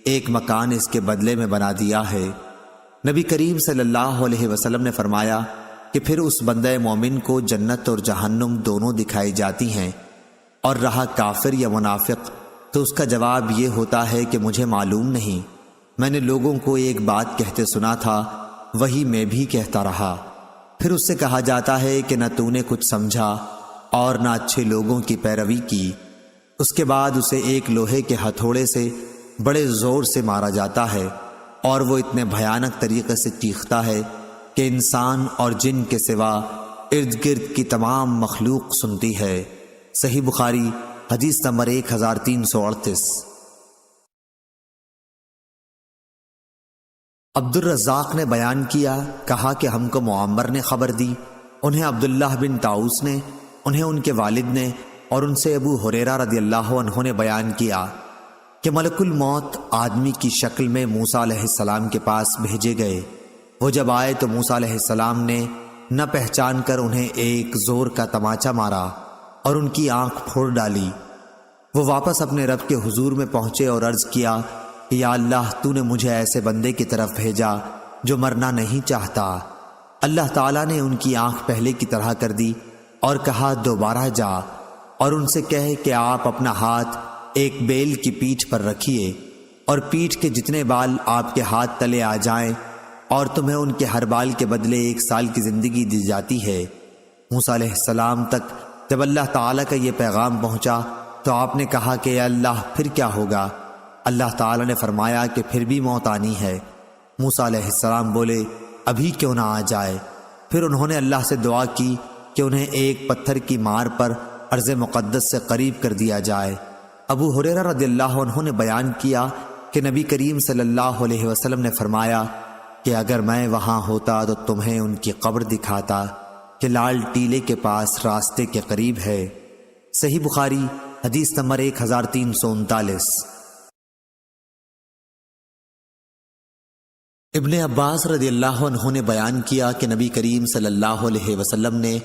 ایک مکان اس کے بدلے میں بنا دیا ہے۔ نبی کریم صلی اللہ علیہ وسلم نے فرمایا کہ پھر اس بندہ مومن کو جنت اور جہنم دونوں دکھائی جاتی ہیں، اور رہا کافر یا منافق تو اس کا جواب یہ ہوتا ہے کہ مجھے معلوم نہیں، میں نے لوگوں کو ایک بات کہتے سنا تھا، وہی میں بھی کہتا رہا۔ پھر اس سے کہا جاتا ہے کہ نہ تو نے کچھ سمجھا اور نہ اچھے لوگوں کی پیروی کی۔ اس کے بعد اسے ایک لوہے کے ہتھوڑے سے بڑے زور سے مارا جاتا ہے، اور وہ اتنے بھیانک طریقے سے چیختا ہے کہ انسان اور جن کے سوا ارد گرد کی تمام مخلوق سنتی ہے۔ صحیح بخاری حدیث نمبر 1338۔ عبد الرزاق نے بیان کیا، کہا کہ ہم کو معمر نے خبر دی، انہیں عبداللہ بن طاؤس نے، انہیں ان کے والد نے اور ان سے ابو ہریرہ رضی اللہ عنہ نے بیان کیا کہ ملک الموت آدمی کی شکل میں موسیٰ علیہ السلام کے پاس بھیجے گئے۔ وہ جب آئے تو موسیٰ علیہ السلام نے نہ پہچان کر انہیں ایک زور کا تماچا مارا اور ان کی آنکھ پھوڑ ڈالی۔ وہ واپس اپنے رب کے حضور میں پہنچے اور عرض کیا کہ یا اللہ تو نے مجھے ایسے بندے کی طرف بھیجا جو مرنا نہیں چاہتا۔ اللہ تعالیٰ نے ان کی آنکھ پہلے کی طرح کر دی اور کہا دوبارہ جا اور ان سے کہے کہ آپ اپنا ہاتھ ایک بیل کی پیٹھ پر رکھیے اور پیٹھ کے جتنے بال آپ کے ہاتھ تلے آ جائیں اور تمہیں ان کے ہر بال کے بدلے 1 سال کی زندگی دی جاتی ہے۔ موسیٰ علیہ السلام تک جب اللہ تعالیٰ کا یہ پیغام پہنچا تو آپ نے کہا کہ اے اللہ پھر کیا ہوگا؟ اللہ تعالیٰ نے فرمایا کہ پھر بھی موت آنی ہے۔ موسیٰ علیہ السلام بولے ابھی کیوں نہ آ جائے؟ پھر انہوں نے اللہ سے دعا کی کہ انہیں ایک پتھر کی مار پر ارض مقدس سے قریب کر دیا جائے۔ ابو ہریرہ رضی اللہ عنہ نے بیان کیا کہ نبی کریم صلی اللہ علیہ وسلم نے فرمایا کہ اگر میں وہاں ہوتا تو تمہیں ان کی قبر دکھاتا کہ لال ٹیلے کے پاس راستے کے قریب ہے۔ صحیح بخاری حدیث نمبر 1339۔ ابن عباس رضی اللہ عنہ نے بیان کیا کہ نبی کریم صلی اللہ علیہ وسلم نے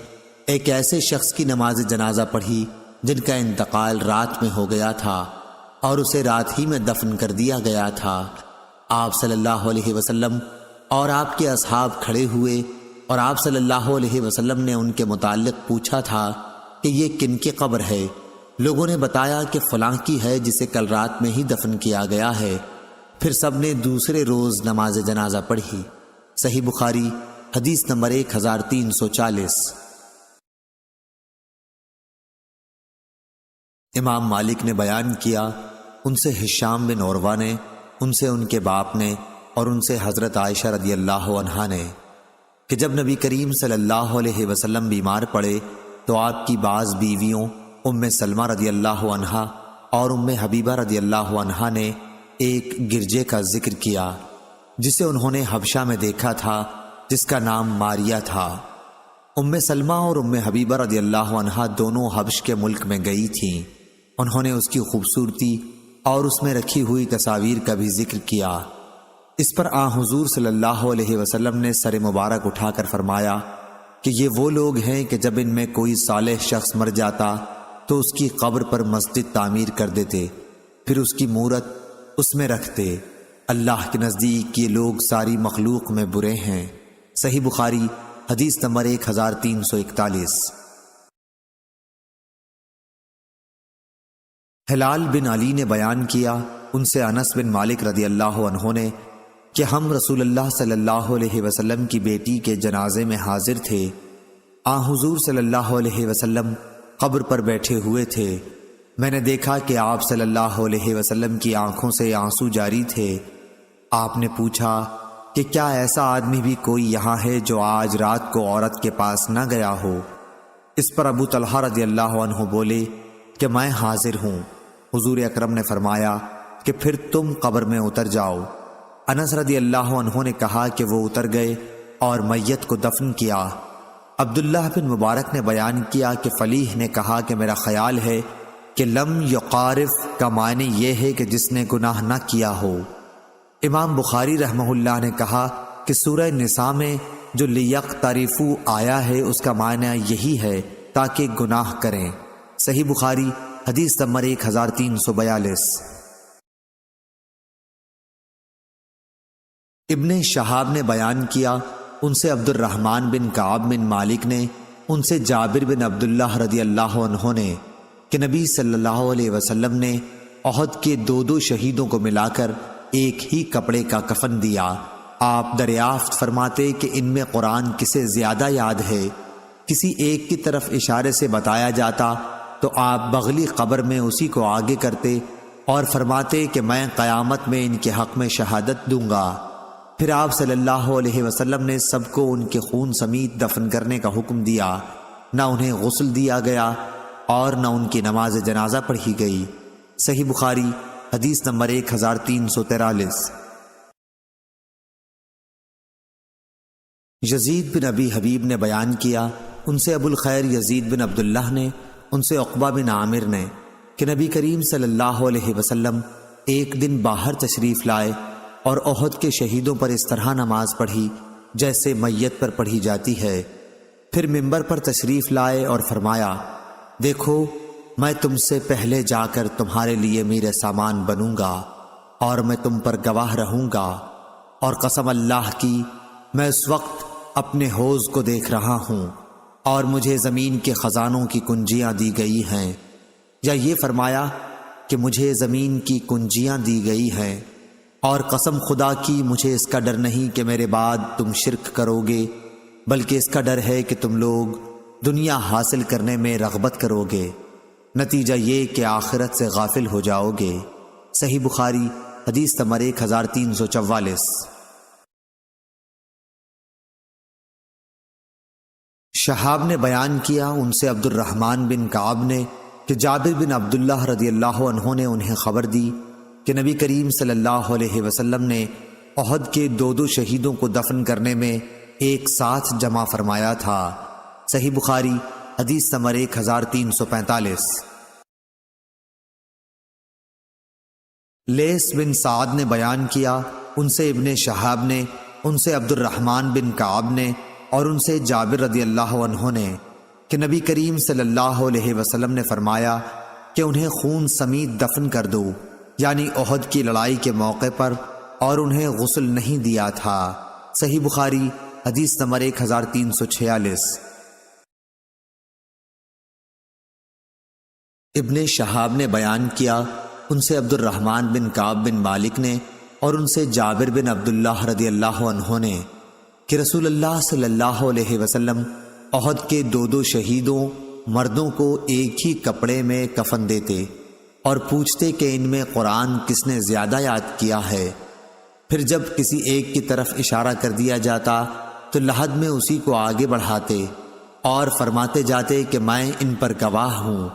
ایک ایسے شخص کی نماز جنازہ پڑھی جن کا انتقال رات میں ہو گیا تھا اور اسے رات ہی میں دفن کر دیا گیا تھا۔ آپ صلی اللہ علیہ وسلم اور آپ کے اصحاب کھڑے ہوئے اور آپ صلی اللہ علیہ وسلم نے ان کے متعلق پوچھا تھا کہ یہ کن کی قبر ہے؟ لوگوں نے بتایا کہ فلاں کی ہے جسے کل رات میں ہی دفن کیا گیا ہے۔ پھر سب نے دوسرے روز نماز جنازہ پڑھی۔ صحیح بخاری حدیث نمبر 1340۔ امام مالک نے بیان کیا ان سے ہشام بن عروہ نے، ان سے ان کے باپ نے اور ان سے حضرت عائشہ رضی اللہ عنہا نے کہ جب نبی کریم صلی اللہ علیہ وسلم بیمار پڑے تو آپ کی بعض بیویوں ام سلمہ رضی اللہ عنہا اور ام حبیبہ رضی اللہ عنہا نے ایک گرجے کا ذکر کیا جسے انہوں نے حبشہ میں دیکھا تھا، جس کا نام ماریہ تھا۔ ام سلمہ اور ام حبیبہ رضی اللہ عنہا دونوں حبش کے ملک میں گئی تھیں۔ انہوں نے اس کی خوبصورتی اور اس میں رکھی ہوئی تصاویر کا بھی ذکر کیا۔ اس پر حضور صلی اللہ علیہ وسلم نے سر مبارک اٹھا کر فرمایا کہ یہ وہ لوگ ہیں کہ جب ان میں کوئی صالح شخص مر جاتا تو اس کی قبر پر مسجد تعمیر کر دیتے، پھر اس کی مورت اس میں رکھتے۔ اللہ کے نزدیک یہ لوگ ساری مخلوق میں برے ہیں۔ صحیح بخاری حدیث نمبر 1341۔ ہلال بن علی نے بیان کیا ان سے انس بن مالک رضی اللہ عنہ نے کہ ہم رسول اللہ صلی اللہ علیہ وسلم کی بیٹی کے جنازے میں حاضر تھے۔ حضور صلی اللہ علیہ وسلم قبر پر بیٹھے ہوئے تھے۔ میں نے دیکھا کہ آپ صلی اللہ علیہ وسلم کی آنکھوں سے آنسو جاری تھے۔ آپ نے پوچھا کہ کیا ایسا آدمی بھی کوئی یہاں ہے جو آج رات کو عورت کے پاس نہ گیا ہو؟ اس پر ابو طلحہ رضی اللہ عنہ بولے کہ میں حاضر ہوں۔ حضور اکرم نے فرمایا کہ پھر تم قبر میں اتر جاؤ۔ انس رضی اللہ عنہ نے کہا کہ وہ اتر گئے اور میت کو دفن کیا۔ عبداللہ بن مبارک نے بیان کیا کہ فلیح نے کہا کہ میرا خیال ہے کہ لم یقارف کا معنی یہ ہے کہ جس نے گناہ نہ کیا ہو۔ امام بخاری رحمہ اللہ نے کہا کہ سورہ نساء میں جو لیقترفوا آیا ہے اس کا معنی یہی ہے تاکہ گناہ کریں۔ صحیح بخاری حدیث نمبر 1342۔ ابن شہاب نے بیان کیا ان سے عبد الرحمن بن کعب بن مالک نے، ان سے جابر بن عبداللہ رضی اللہ عنہ نے کہ نبی صلی اللہ علیہ وسلم نے احد کے 2 شہیدوں کو ملا کر ایک ہی کپڑے کا کفن دیا۔ آپ دریافت فرماتے کہ ان میں قرآن کسے زیادہ یاد ہے؟ کسی ایک کی طرف اشارے سے بتایا جاتا تو آپ بغلی قبر میں اسی کو آگے کرتے اور فرماتے کہ میں قیامت میں ان کے حق میں شہادت دوں گا۔ پھر آپ صلی اللہ علیہ وسلم نے سب کو ان کے خون سمیت دفن کرنے کا حکم دیا، نہ انہیں غسل دیا گیا اور نہ ان کی نماز جنازہ پڑھی گئی۔ صحیح بخاری حدیث نمبر 1343۔ یزید بن ابی حبیب نے بیان کیا ان سے ابو الخیر یزید بن عبداللہ نے، ان سے عقبہ بن عامر نے کہ نبی کریم صلی اللہ علیہ وسلم ایک دن باہر تشریف لائے اور احد کے شہیدوں پر اس طرح نماز پڑھی جیسے میت پر پڑھی جاتی ہے۔ پھر منبر پر تشریف لائے اور فرمایا، دیکھو میں تم سے پہلے جا کر تمہارے لیے میرے سامان بنوں گا اور میں تم پر گواہ رہوں گا، اور قسم اللہ کی میں اس وقت اپنے حوض کو دیکھ رہا ہوں اور مجھے زمین کے خزانوں کی کنجیاں دی گئی ہیں، یا یہ فرمایا کہ مجھے زمین کی کنجیاں دی گئی ہیں، اور قسم خدا کی مجھے اس کا ڈر نہیں کہ میرے بعد تم شرک کرو گے، بلکہ اس کا ڈر ہے کہ تم لوگ دنیا حاصل کرنے میں رغبت کرو گے، نتیجہ یہ کہ آخرت سے غافل ہو جاؤ گے۔ صحیح بخاری حدیث نمبر 1344۔ شہاب نے بیان کیا ان سے عبد الرحمن بن کعب نے کہ جابر بن عبداللہ رضی اللہ عنہ نے انہیں خبر دی کہ نبی کریم صلی اللہ علیہ وسلم نے احد کے 2 شہیدوں کو دفن کرنے میں ایک ساتھ جمع فرمایا تھا۔ صحیح بخاری حدیث نمبر 1345۔ لیث بن سعد نے بیان کیا ان سے ابن شہاب نے ان سے عبد الرحمن بن کعب نے اور ان سے جابر رضی اللہ عنہ نے کہ نبی کریم صلی اللہ علیہ وسلم نے فرمایا کہ انہیں خون سمیت دفن کر دو، یعنی احد کی لڑائی کے موقع پر، اور انہیں غسل نہیں دیا تھا۔ صحیح بخاری حدیث نمبر 1346۔ ابن شہاب نے بیان کیا ان سے عبد الرحمن بن کعب بن مالک نے اور ان سے جابر بن عبداللہ رضی اللہ عنہ نے کہ رسول اللہ صلی اللہ علیہ وسلم احد کے 2 شہیدوں مردوں کو ایک ہی کپڑے میں کفن دیتے اور پوچھتے کہ ان میں قرآن کس نے زیادہ یاد کیا ہے، پھر جب کسی ایک کی طرف اشارہ کر دیا جاتا تو لحد میں اسی کو آگے بڑھاتے اور فرماتے جاتے کہ میں ان پر گواہ ہوں۔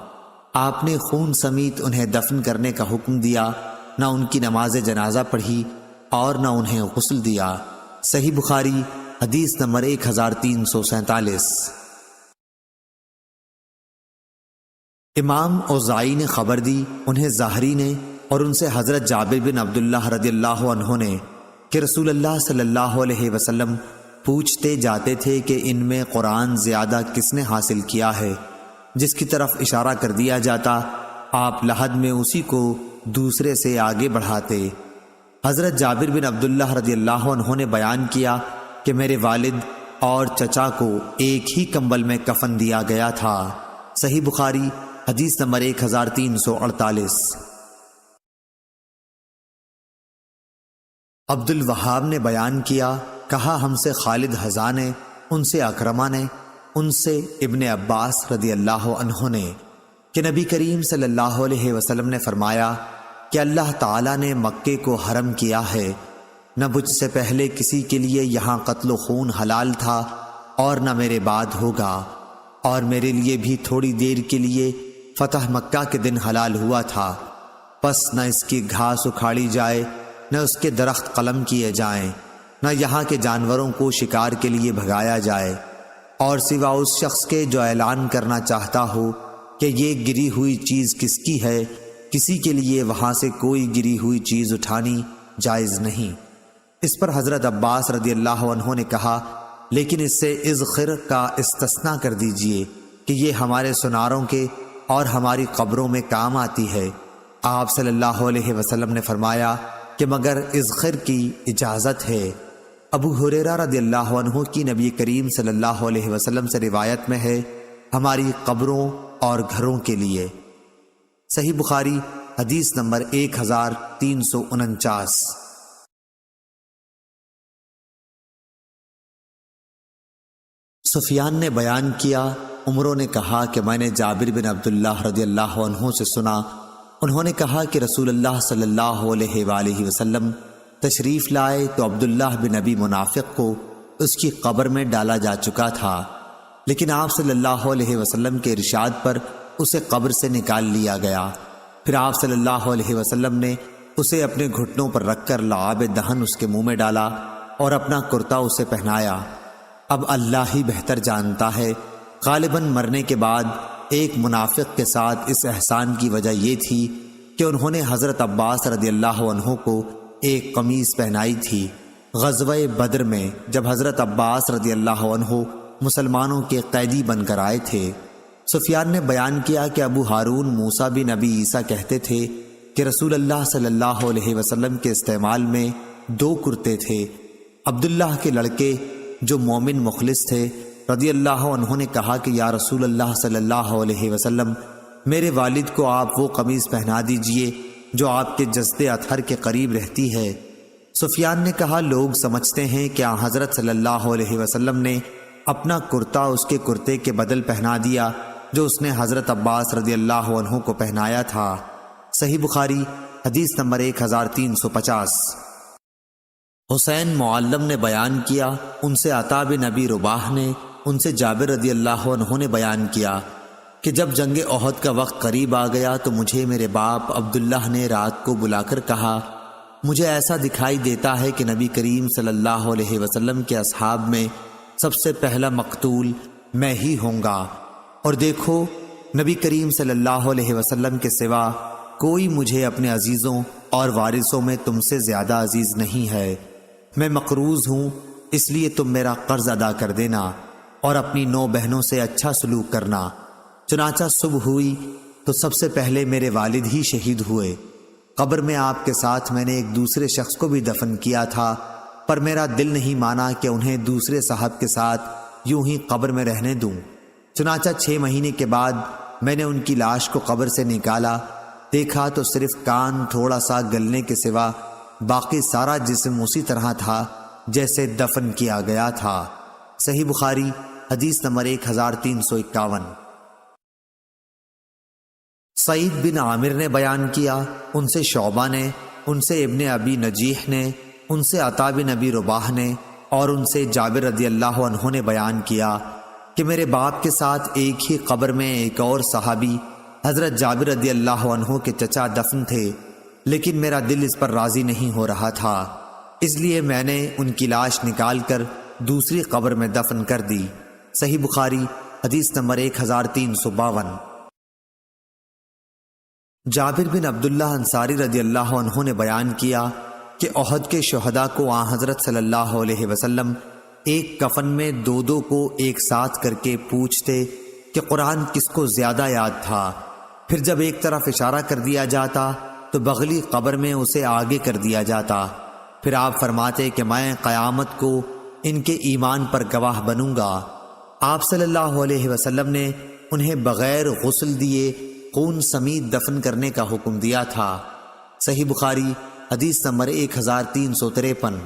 آپ نے خون سمیت انہیں دفن کرنے کا حکم دیا، نہ ان کی نماز جنازہ پڑھی اور نہ انہیں غسل دیا۔ صحیح بخاری حدیث نمبر 1347۔ امام اوزائی نے خبر دی انہیں زہری نے اور ان سے حضرت جابر بن عبداللہ رضی اللہ عنہ نے کہ رسول اللہ صلی اللہ علیہ وسلم پوچھتے جاتے تھے کہ ان میں قرآن زیادہ کس نے حاصل کیا ہے، جس کی طرف اشارہ کر دیا جاتا آپ لحد میں اسی کو دوسرے سے آگے بڑھاتے۔ حضرت جابر بن عبداللہ رضی اللہ عنہ نے بیان کیا کہ میرے والد اور چچا کو ایک ہی کمبل میں کفن دیا گیا تھا۔ صحیح بخاری حدیث نمبر 1348۔ عبد الوہاب نے بیان کیا کہا ہم سے خالد حذا نے ان سے اکرمہ نے ان سے ابن عباس رضی اللہ عنہ نے کہ نبی کریم صلی اللہ علیہ وسلم نے فرمایا کہ اللہ تعالیٰ نے مکے کو حرم کیا ہے، نہ مجھ سے پہلے کسی کے لیے یہاں قتل و خون حلال تھا اور نہ میرے بعد ہوگا، اور میرے لیے بھی تھوڑی دیر کے لیے فتح مکہ کے دن حلال ہوا تھا، پس نہ اس کی گھاس اکھاڑی جائے، نہ اس کے درخت قلم کیے جائیں، نہ یہاں کے جانوروں کو شکار کے لیے بھگایا جائے، اور سوا اس شخص کے جو اعلان کرنا چاہتا ہو کہ یہ گری ہوئی چیز کس کی ہے، کسی کے لیے وہاں سے کوئی گری ہوئی چیز اٹھانی جائز نہیں۔ اس پر حضرت عباس رضی اللہ عنہ نے کہا لیکن اس سے اذخر کا استثناء کر دیجئے کہ یہ ہمارے سناروں کے اور ہماری قبروں میں کام آتی ہے۔ آپ صلی اللہ علیہ وسلم نے فرمایا کہ مگر اذخر کی اجازت ہے۔ ابو ہریرہ رضی اللہ عنہ کی نبی کریم صلی اللہ علیہ وسلم سے روایت میں ہے ہماری قبروں اور گھروں کے لیے۔ صحیح بخاری حدیث نمبر 1349۔ سفیان نے بیان کیا عمروں نے کہا کہ میں نے جابر بن عبداللہ رضی اللہ عنہ سے سنا، انہوں نے کہا کہ رسول اللہ صلی اللہ علیہ وآلہ وسلم تشریف لائے تو عبداللہ بن ابی منافق کو اس کی قبر میں ڈالا جا چکا تھا، لیکن آپ صلی اللہ علیہ وسلم کے ارشاد پر اسے قبر سے نکال لیا گیا۔ پھر آپ صلی اللہ علیہ وسلم نے اسے اپنے گھٹنوں پر رکھ کر لعاب دہن اس کے منہ میں ڈالا اور اپنا کرتا اسے پہنایا۔ اب اللہ ہی بہتر جانتا ہے، غالباً مرنے کے بعد ایک منافق کے ساتھ اس احسان کی وجہ یہ تھی کہ انہوں نے حضرت عباس رضی اللہ عنہ کو ایک قمیص پہنائی تھی۔ غزوہ بدر میں جب حضرت عباس رضی اللہ عنہ مسلمانوں کے قیدی بن کر آئے تھے، سفیان نے بیان کیا کہ ابو ہارون موسیٰ بن نبی عیسیٰ کہتے تھے کہ رسول اللہ صلی اللہ علیہ وسلم کے استعمال میں 2 کرتے تھے۔ عبداللہ کے لڑکے جو مومن مخلص تھے رضی اللہ عنہ نے کہا کہ یا رسول اللہ صلی اللہ علیہ وسلم، میرے والد کو آپ وہ قمیض پہنا دیجئے جو آپ کے جسد اطہر کے قریب رہتی ہے۔ سفیان نے کہا لوگ سمجھتے ہیں کہ حضرت صلی اللہ علیہ وسلم نے اپنا کرتا اس کے کرتے کے بدل پہنا دیا جو اس نے حضرت عباس رضی اللہ عنہ کو پہنایا تھا۔ صحیح بخاری حدیث نمبر 1350۔ حسین معلم نے بیان کیا، ان سے عطا بن ابی رباح نے، ان سے جابر رضی اللہ عنہ نے بیان کیا کہ جب جنگ احد کا وقت قریب آ گیا تو مجھے میرے باپ عبداللہ نے رات کو بلا کر کہا، مجھے ایسا دکھائی دیتا ہے کہ نبی کریم صلی اللہ علیہ وسلم کے اصحاب میں سب سے پہلا مقتول میں ہی ہوں گا، اور دیکھو نبی کریم صلی اللہ علیہ وسلم کے سوا کوئی مجھے اپنے عزیزوں اور وارثوں میں تم سے زیادہ عزیز نہیں ہے۔ میں مقروض ہوں، اس لیے تم میرا قرض ادا کر دینا اور اپنی 9 بہنوں سے اچھا سلوک کرنا۔ چنانچہ صبح ہوئی تو سب سے پہلے میرے والد ہی شہید ہوئے۔ قبر میں آپ کے ساتھ میں نے ایک دوسرے شخص کو بھی دفن کیا تھا، پر میرا دل نہیں مانا کہ انہیں دوسرے صاحب کے ساتھ یوں ہی قبر میں رہنے دوں۔ چنانچہ 6 مہینے کے بعد میں نے ان کی لاش کو قبر سے نکالا، دیکھا تو صرف کان تھوڑا سا گلنے کے سوا باقی سارا جسم اسی طرح تھا جیسے دفن کیا گیا تھا۔ صحیح بخاری حدیث نمبر 1351۔ سعید بن عامر نے بیان کیا، ان سے شعبہ نے، ان سے ابن ابی نجیح نے، ان سے عطا بن ابی رباح نے اور ان سے جابر رضی اللہ عنہ نے بیان کیا کہ میرے باپ کے ساتھ ایک ہی قبر میں ایک اور صحابی حضرت جابر رضی اللہ عنہ کے چچا دفن تھے، لیکن میرا دل اس پر راضی نہیں ہو رہا تھا، اس لیے میں نے ان کی لاش نکال کر دوسری قبر میں دفن کر دی۔ صحیح بخاری حدیث نمبر 1352۔ جابر بن عبداللہ انصاری رضی اللہ عنہ نے بیان کیا کہ احد کے شہداء کو حضرت صلی اللہ علیہ وسلم ایک کفن میں 2 کو ایک ساتھ کر کے پوچھتے کہ قرآن کس کو زیادہ یاد تھا، پھر جب ایک طرف اشارہ کر دیا جاتا تو بغلی قبر میں اسے آگے کر دیا جاتا، پھر آپ فرماتے کہ میں قیامت کو ان کے ایمان پر گواہ بنوں گا۔ آپ صلی اللہ علیہ وسلم نے انہیں بغیر غسل دیے خون سمیت دفن کرنے کا حکم دیا تھا۔ صحیح بخاری حدیث نمبر 1353۔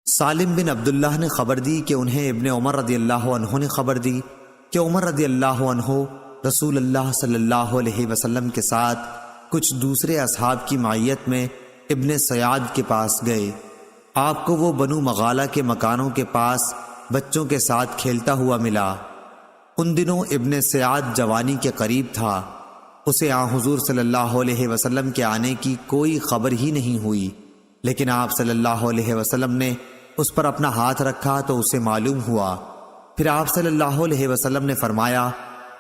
سالم بن عبداللہ نے خبر دی کہ انہیں ابن عمر رضی اللہ عنہ نے خبر دی کہ عمر رضی اللہ عنہ رسول اللہ صلی اللہ علیہ وسلم کے ساتھ کچھ دوسرے اصحاب کی معیت میں ابن سیاد کے پاس گئے۔ آپ کو وہ بنو مغالہ کے مکانوں کے پاس بچوں کے ساتھ کھیلتا ہوا ملا۔ ان دنوں ابن سیاد جوانی کے قریب تھا، اسے حضور صلی اللہ علیہ وسلم کے آنے کی کوئی خبر ہی نہیں ہوئی، لیکن آپ صلی اللہ علیہ وسلم نے اس پر اپنا ہاتھ رکھا تو اسے معلوم ہوا۔ پھر آپ صلی اللہ علیہ وسلم نے فرمایا،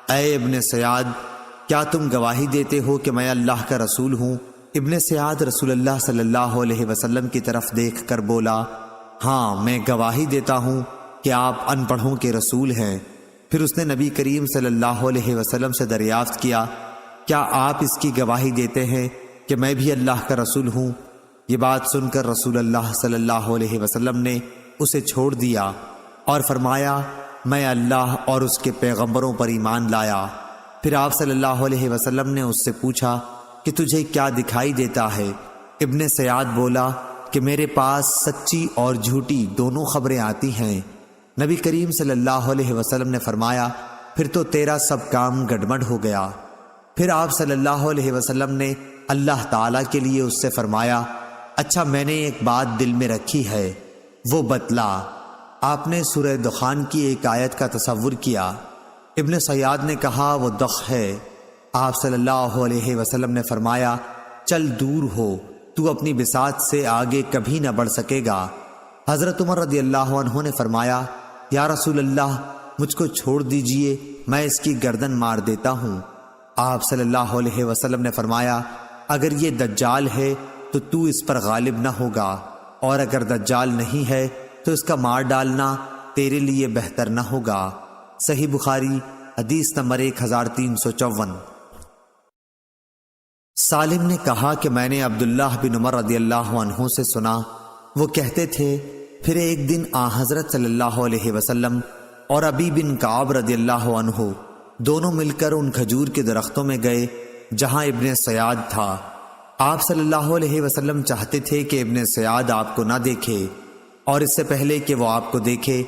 اے ابن سیاد، کیا تم گواہی دیتے ہو کہ میں اللہ کا رسول ہوں؟ ابن سیاد رسول اللہ صلی اللہ علیہ وسلم کی طرف دیکھ کر بولا، ہاں میں گواہی دیتا ہوں کہ آپ ان پڑھوں کے رسول ہیں۔ پھر اس نے نبی کریم صلی اللہ علیہ وسلم سے دریافت کیا، کیا آپ اس کی گواہی دیتے ہیں کہ میں بھی اللہ کا رسول ہوں؟ یہ بات سن کر رسول اللہ صلی اللہ علیہ وسلم نے اسے چھوڑ دیا اور فرمایا، میں اللہ اور اس کے پیغمبروں پر ایمان لایا۔ پھر آپ صلی اللہ علیہ وسلم نے اس سے پوچھا کہ تجھے کیا دکھائی دیتا ہے؟ ابن سیاد بولا کہ میرے پاس سچی اور جھوٹی دونوں خبریں آتی ہیں۔ نبی کریم صلی اللہ علیہ وسلم نے فرمایا، پھر تو تیرا سب کام گڑبڑ ہو گیا۔ پھر آپ صلی اللہ علیہ وسلم نے اللہ تعالیٰ کے لیے اس سے فرمایا، اچھا میں نے ایک بات دل میں رکھی ہے، وہ بتلا۔ آپ نے سورہ دخان کی ایک آیت کا تصور کیا۔ ابن سیاد نے کہا، وہ دخ ہے۔ آپ صلی اللہ علیہ وسلم نے فرمایا، چل دور ہو، تو اپنی بساط سے آگے کبھی نہ بڑھ سکے گا۔ حضرت عمر رضی اللہ عنہ نے فرمایا، یا رسول اللہ، مجھ کو چھوڑ دیجئے، میں اس کی گردن مار دیتا ہوں۔ آپ صلی اللہ علیہ وسلم نے فرمایا، اگر یہ دجال ہے تو اس پر غالب نہ ہوگا، اور اگر دجال نہیں ہے تو اس کا مار ڈالنا تیرے لیے بہتر نہ ہوگا۔ صحیح بخاری حدیث نمبر 1354۔ سالم نے کہا کہ میں نے عبداللہ بن عمر رضی اللہ عنہ سے سنا، وہ کہتے تھے پھر ایک دن حضرت صلی اللہ علیہ وسلم اور ابی بن کعب رضی اللہ عنہ دونوں مل کر ان کھجور کے درختوں میں گئے جہاں ابن سیاد تھا۔ آپ صلی اللہ علیہ وسلم چاہتے تھے کہ ابن سیاد آپ کو نہ دیکھے، اور اس سے پہلے کہ وہ آپ کو دیکھے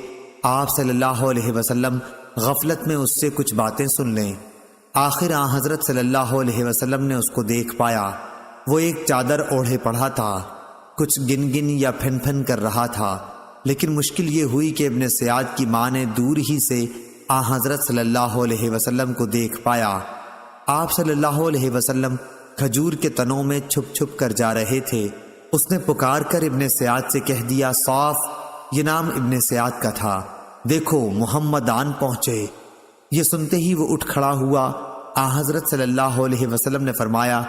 آپ صلی اللہ علیہ وسلم غفلت میں اس سے کچھ باتیں سن لیں۔ آخر حضرت صلی اللہ علیہ وسلم نے اس کو دیکھ پایا، وہ ایک چادر اوڑھے پڑا تھا، کچھ گن گن یا پھن پھن کر رہا تھا، لیکن مشکل یہ ہوئی کہ ابن سیاد کی ماں نے دور ہی سے حضرت صلی اللہ علیہ وسلم کو دیکھ پایا۔ آپ صلی اللہ علیہ وسلم کھجور کے تنوں میں چھپ چھپ کر جا رہے تھے۔ اس نے پکار کر ابن سیاد سے کہہ دیا، صاف، یہ نام ابن سیاد کا تھا، دیکھو محمد آن پہنچے۔ یہ سنتے ہی وہ اٹھ کھڑا ہوا۔ حضرت صلی اللہ علیہ وسلم نے فرمایا،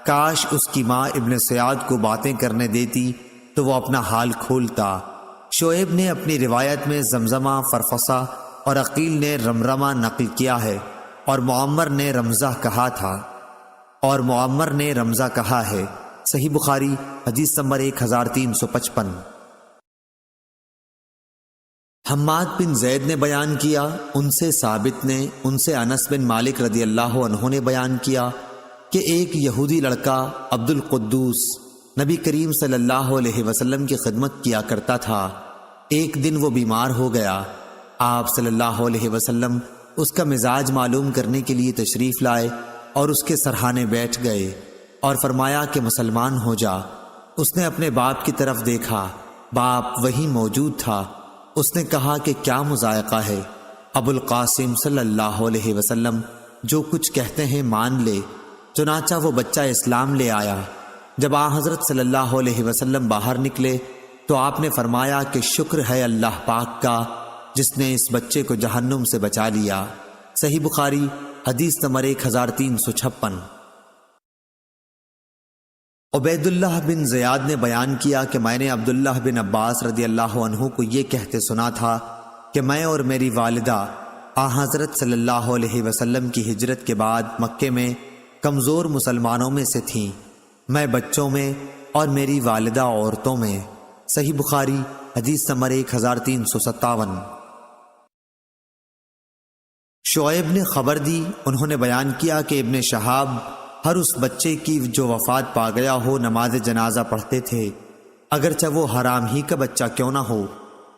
کاش اس کی ماں ابن سیاد کو باتیں کرنے دیتی تو وہ اپنا حال کھولتا۔ شعیب نے اپنی روایت میں زمزمہ، فرفصہ اور عقیل نے رمرمہ نقل کیا ہے، اور معمر نے رمزہ کہا ہے۔ صحیح بخاری حدیث نمبر 1355۔ حماد بن زید نے بیان کیا، ان سے ثابت نے، ان سے انس بن مالک رضی اللہ عنہ نے بیان کیا کہ ایک یہودی لڑکا عبد القدوس نبی کریم صلی اللہ علیہ وسلم کی خدمت کیا کرتا تھا۔ ایک دن وہ بیمار ہو گیا۔ آپ صلی اللہ علیہ وسلم اس کا مزاج معلوم کرنے کے لیے تشریف لائے اور اس کے سرہانے بیٹھ گئے اور فرمایا کہ مسلمان ہو جا۔ اس نے اپنے باپ کی طرف دیکھا، باپ وہیں موجود تھا۔ اس نے کہا کہ کیا مذائقہ ہے؟ ابو القاسم صلی اللہ علیہ وسلم جو کچھ کہتے ہیں مان لے۔ چنانچہ وہ بچہ اسلام لے آیا۔ جب حضرت صلی اللہ علیہ وسلم باہر نکلے تو آپ نے فرمایا کہ شکر ہے اللہ پاک کا جس نے اس بچے کو جہنم سے بچا لیا۔ صحیح بخاری حدیث نمبر 1356۔ عبید اللہ بن زیاد نے بیان کیا کہ میں نے عبداللہ بن عباس رضی اللہ عنہ کو یہ کہتے سنا تھا کہ میں اور میری والدہ حضرت صلی اللہ علیہ وسلم کی ہجرت کے بعد مکے میں کمزور مسلمانوں میں سے تھیں، میں بچوں میں اور میری والدہ عورتوں میں۔ صحیح بخاری حدیث نمبر 1357۔ شعیب نے خبر دی، انہوں نے بیان کیا کہ ابن شہاب ہر اس بچے کی جو وفات پا گیا ہو نماز جنازہ پڑھتے تھے، اگرچہ وہ حرام ہی کا بچہ کیوں نہ ہو،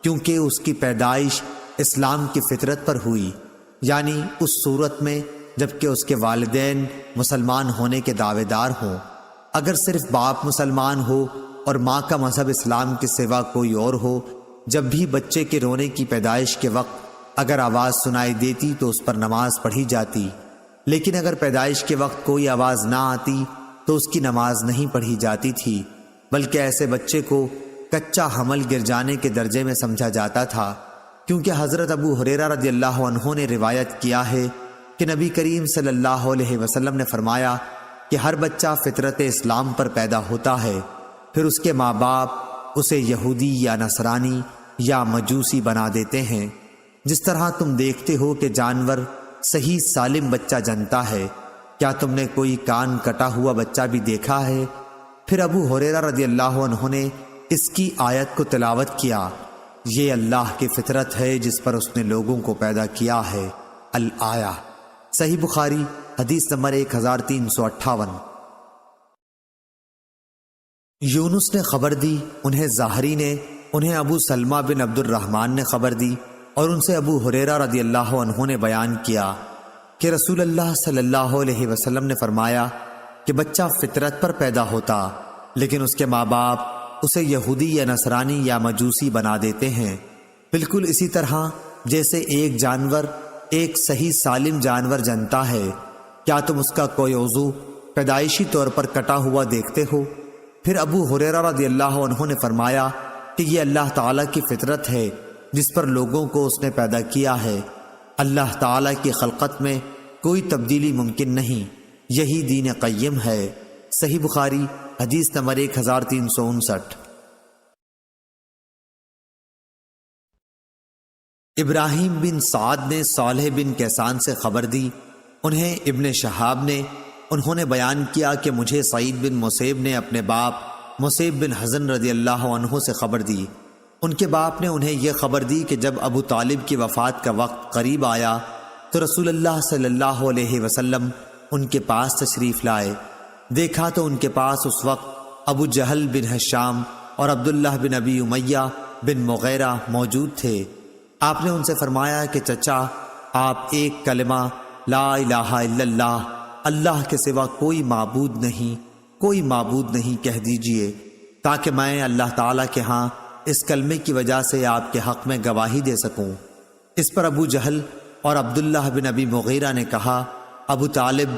کیونکہ اس کی پیدائش اسلام کی فطرت پر ہوئی، یعنی اس صورت میں جبکہ اس کے والدین مسلمان ہونے کے دعوے دار ہوں۔ اگر صرف باپ مسلمان ہو اور ماں کا مذہب اسلام کے سوا کوئی اور ہو، جب بھی بچے کے رونے کی پیدائش کے وقت اگر آواز سنائی دیتی تو اس پر نماز پڑھی جاتی، لیکن اگر پیدائش کے وقت کوئی آواز نہ آتی تو اس کی نماز نہیں پڑھی جاتی تھی، بلکہ ایسے بچے کو کچا حمل گر جانے کے درجے میں سمجھا جاتا تھا، کیونکہ حضرت ابو ہریرہ رضی اللہ عنہ نے روایت کیا ہے کہ نبی کریم صلی اللہ علیہ وسلم نے فرمایا کہ ہر بچہ فطرت اسلام پر پیدا ہوتا ہے، پھر اس کے ماں باپ اسے یہودی یا نصرانی یا مجوسی بنا دیتے ہیں۔ جس طرح تم دیکھتے ہو کہ جانور صحیح سالم بچہ جنتا ہے، کیا تم نے کوئی کان کٹا ہوا بچہ بھی دیکھا ہے؟ پھر ابو ہریرہ رضی اللہ عنہ نے اس کی آیت کو تلاوت کیا، یہ اللہ کی فطرت ہے جس پر اس نے لوگوں کو پیدا کیا ہے، الآیہ۔ صحیح بخاری حدیث نمبر 1358۔ یونس نے خبر دی، انہیں ظاہری نے، انہیں ابو سلمہ بن عبد الرحمن نے خبر دی، اور ان سے ابو ہریرہ رضی اللہ عنہ نے بیان کیا کہ رسول اللہ صلی اللہ علیہ وسلم نے فرمایا کہ بچہ فطرت پر پیدا ہوتا، لیکن اس کے ماں باپ اسے یہودی یا نصرانی یا مجوسی بنا دیتے ہیں، بالکل اسی طرح جیسے ایک جانور ایک صحیح سالم جانور جنتا ہے، کیا تم اس کا کوئی عضو پیدائشی طور پر کٹا ہوا دیکھتے ہو؟ پھر ابو ہریرہ رضی اللہ عنہ نے فرمایا کہ یہ اللہ تعالیٰ کی فطرت ہے جس پر لوگوں کو اس نے پیدا کیا ہے، اللہ تعالیٰ کی خلقت میں کوئی تبدیلی ممکن نہیں، یہی دین قیم ہے۔ صحیح بخاری حدیث نمبر 1359۔ ابراہیم بن سعد نے صالح بن کیسان سے خبر دی، انہیں ابن شہاب نے انہوں نے بیان کیا کہ مجھے سعید بن مسیب نے اپنے باپ مسیب بن حزن رضی اللہ عنہ سے خبر دی۔ ان کے باپ نے انہیں یہ خبر دی کہ جب ابو طالب کی وفات کا وقت قریب آیا تو رسول اللہ صلی اللہ علیہ وسلم ان کے پاس تشریف لائے۔ دیکھا تو ان کے پاس اس وقت ابو جہل بن ہشام اور عبداللہ بن ابی امیہ بن مغیرہ موجود تھے۔ آپ نے ان سے فرمایا کہ چچا، آپ ایک کلمہ لا الہ الا اللہ، اللہ کے سوا کوئی معبود نہیں کہہ دیجئے، تاکہ میں اللہ تعالیٰ کے ہاں اس کلمے کی وجہ سے آپ کے حق میں گواہی دے سکوں۔ اس پر ابو جہل اور عبداللہ بن ابی مغیرہ نے کہا، ابو طالب،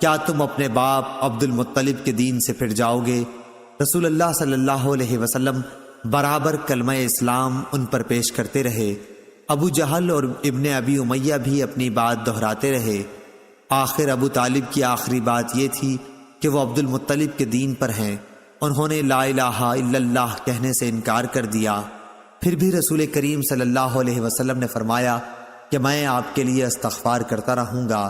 کیا تم اپنے باپ عبد المطلب کے دین سے پھر جاؤ گے؟ رسول اللہ صلی اللہ علیہ وسلم برابر کلمہ اسلام ان پر پیش کرتے رہے۔ ابو جہل اور ابن ابی امیہ بھی اپنی بات دہراتے رہے۔ آخر ابو طالب کی آخری بات یہ تھی کہ وہ عبد المطلب کے دین پر ہیں۔ انہوں نے لا الہ الا اللہ کہنے سے انکار کر دیا۔ پھر بھی رسول کریم صلی اللہ علیہ وسلم نے فرمایا کہ میں آپ کے لیے استغفار کرتا رہوں گا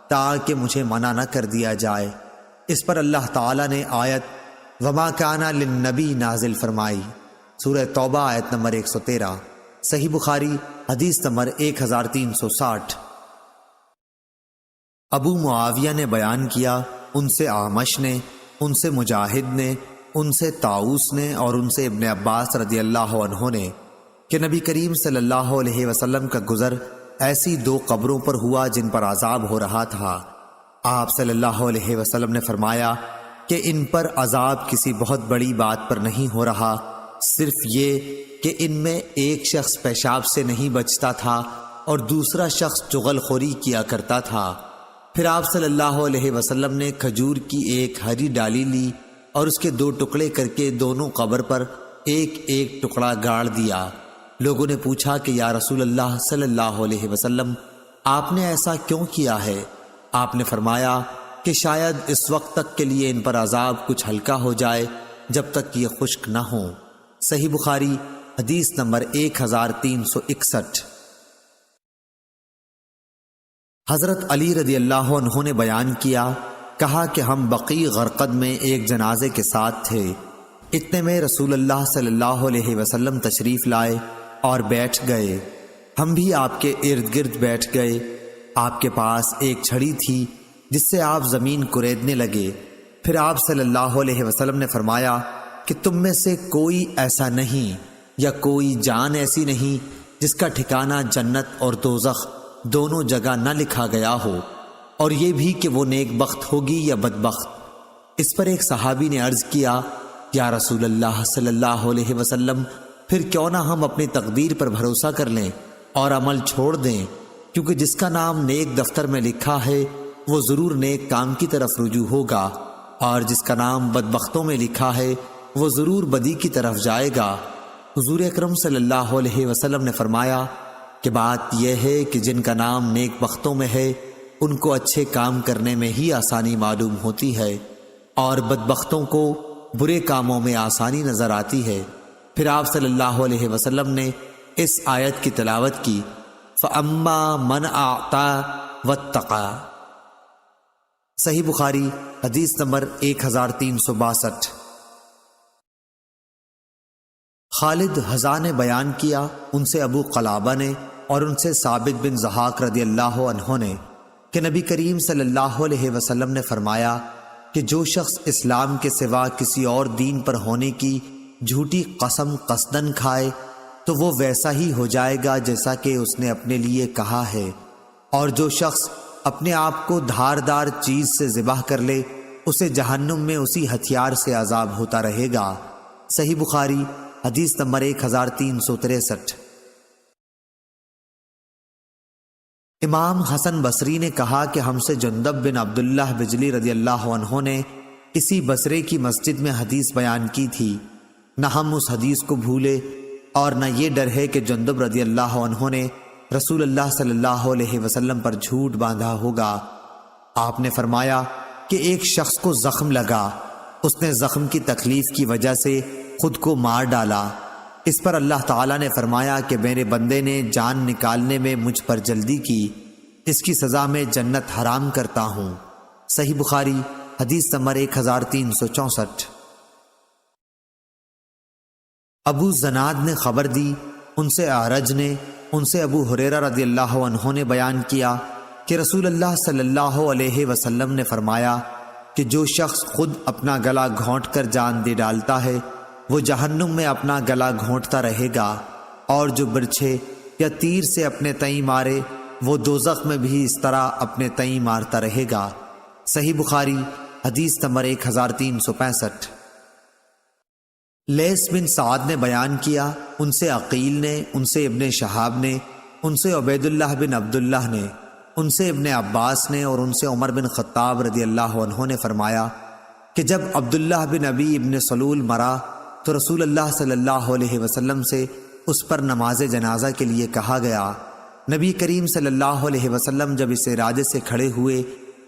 تاکہ مجھے منع نہ کر دیا جائے۔ اس پر اللہ تعالیٰ نے آیت وما کان للنبی نازل فرمائی، سورہ توبہ آیت نمبر 113، صحیح بخاری حدیث نمبر 1360۔ ابو معاویہ نے بیان کیا، ان سے اعمش نے، ان سے مجاہد نے، ان سے طاؤس نے اور ان سے ابن عباس رضی اللہ عنہ نے کہ نبی کریم صلی اللہ علیہ وسلم کا گزر ایسی 2 قبروں پر ہوا جن پر عذاب ہو رہا تھا۔ آپ صلی اللہ علیہ وسلم نے فرمایا کہ ان پر عذاب کسی بہت بڑی بات پر نہیں ہو رہا، صرف یہ کہ ان میں ایک شخص پیشاب سے نہیں بچتا تھا اور دوسرا شخص چغل خوری کیا کرتا تھا۔ پھر آپ صلی اللہ علیہ وسلم نے کھجور کی ایک ہری ڈالی لی اور اس کے 2 ٹکڑے کر کے دونوں قبر پر ایک ایک ٹکڑا گاڑ دیا۔ لوگوں نے پوچھا کہ یا رسول اللہ صلی اللہ علیہ وسلم، آپ نے ایسا کیوں کیا ہے؟ آپ نے فرمایا کہ شاید اس وقت تک کے لیے ان پر عذاب کچھ ہلکا ہو جائے جب تک یہ خشک نہ ہوں۔ صحیح بخاری حدیث نمبر 1361۔ حضرت علی رضی اللہ عنہ نے بیان کیا، کہا کہ ہم بقیع غرقد میں ایک جنازے کے ساتھ تھے۔ اتنے میں رسول اللہ صلی اللہ علیہ وسلم تشریف لائے اور بیٹھ گئے۔ ہم بھی آپ کے ارد گرد بیٹھ گئے۔ آپ کے پاس ایک چھڑی تھی جس سے آپ زمین کریدنے لگے۔ پھر آپ صلی اللہ علیہ وسلم نے فرمایا کہ تم میں سے کوئی ایسا نہیں یا کوئی جان ایسی نہیں جس کا ٹھکانہ جنت اور دوزخ دونوں جگہ نہ لکھا گیا ہو، اور یہ بھی کہ وہ نیک بخت ہوگی یا بدبخت۔ اس پر ایک صحابی نے عرض کیا، یا رسول اللہ صلی اللہ علیہ وسلم، پھر کیوں نہ ہم اپنی تقدیر پر بھروسہ کر لیں اور عمل چھوڑ دیں، کیونکہ جس کا نام نیک دفتر میں لکھا ہے وہ ضرور نیک کام کی طرف رجوع ہوگا، اور جس کا نام بدبختوں میں لکھا ہے وہ ضرور بدی کی طرف جائے گا۔ حضور اکرم صلی اللہ علیہ وسلم نے فرمایا کہ بات یہ ہے کہ جن کا نام نیک بختوں میں ہے ان کو اچھے کام کرنے میں ہی آسانی معلوم ہوتی ہے، اور بدبختوں کو برے کاموں میں آسانی نظر آتی ہے۔ پھر آپ صلی اللہ علیہ وسلم نے اس آیت کی تلاوت کی، فَأَمَّا مَنْ أَعْطَى وَاتَّقَى، صحیح بخاری حدیث نمبر 1362۔ خالد حذا نے بیان کیا، ان سے ابو قلابہ نے اور ان سے ثابت بن ضحاک رضی اللہ عنہ نے کہ نبی کریم صلی اللہ علیہ وسلم نے فرمایا کہ جو شخص اسلام کے سوا کسی اور دین پر ہونے کی جھوٹی قسم قصدن کھائے تو وہ ویسا ہی ہو جائے گا جیسا کہ اس نے اپنے لیے کہا ہے، اور جو شخص اپنے آپ کو دھاردار چیز سے ذبح کر لے اسے جہنم میں اسی ہتھیار سے عذاب ہوتا رہے گا۔ صحیح بخاری حدیث نمبر 1363۔ امام حسن بصری نے کہا کہ ہم سے جندب بن عبداللہ بجلی رضی اللہ عنہ نے اسی بصرے کی مسجد میں حدیث بیان کی تھی۔ نہ ہم اس حدیث کو بھولے اور نہ یہ ڈر ہے کہ جندب رضی اللہ عنہ نے رسول اللہ صلی اللہ علیہ وسلم پر جھوٹ باندھا ہوگا۔ آپ نے فرمایا کہ ایک شخص کو زخم لگا، اس نے زخم کی تکلیف کی وجہ سے خود کو مار ڈالا۔ اس پر اللہ تعالیٰ نے فرمایا کہ میرے بندے نے جان نکالنے میں مجھ پر جلدی کی، اس کی سزا میں جنت حرام کرتا ہوں۔ صحیح بخاری حدیث نمبر 1364۔ ابو زناد نے خبر دی، ان سے اعرج نے، ان سے ابو ہریرہ رضی اللہ عنہ نے بیان کیا کہ رسول اللہ صلی اللہ علیہ وسلم نے فرمایا کہ جو شخص خود اپنا گلا گھونٹ کر جان دے ڈالتا ہے وہ جہنم میں اپنا گلا گھونٹتا رہے گا، اور جو برچھے یا تیر سے اپنے تئیں مارے وہ دوزخ میں بھی اس طرح اپنے تئیں مارتا رہے گا۔ صحیح بخاری حدیث نمبر 1365۔ لیث بن سعد نے بیان کیا، ان سے عقیل نے، ان سے ابن شہاب نے، ان سے عبید اللہ بن عبداللہ نے، ان سے ابن عباس نے اور ان سے عمر بن خطاب رضی اللہ عنہ نے فرمایا کہ جب عبداللہ بن ابی ابن سلول مرا تو رسول اللہ صلی اللہ علیہ وسلم سے اس پر نماز جنازہ کے لیے کہا گیا۔ نبی کریم صلی اللہ علیہ وسلم جب اس ارادے سے کھڑے ہوئے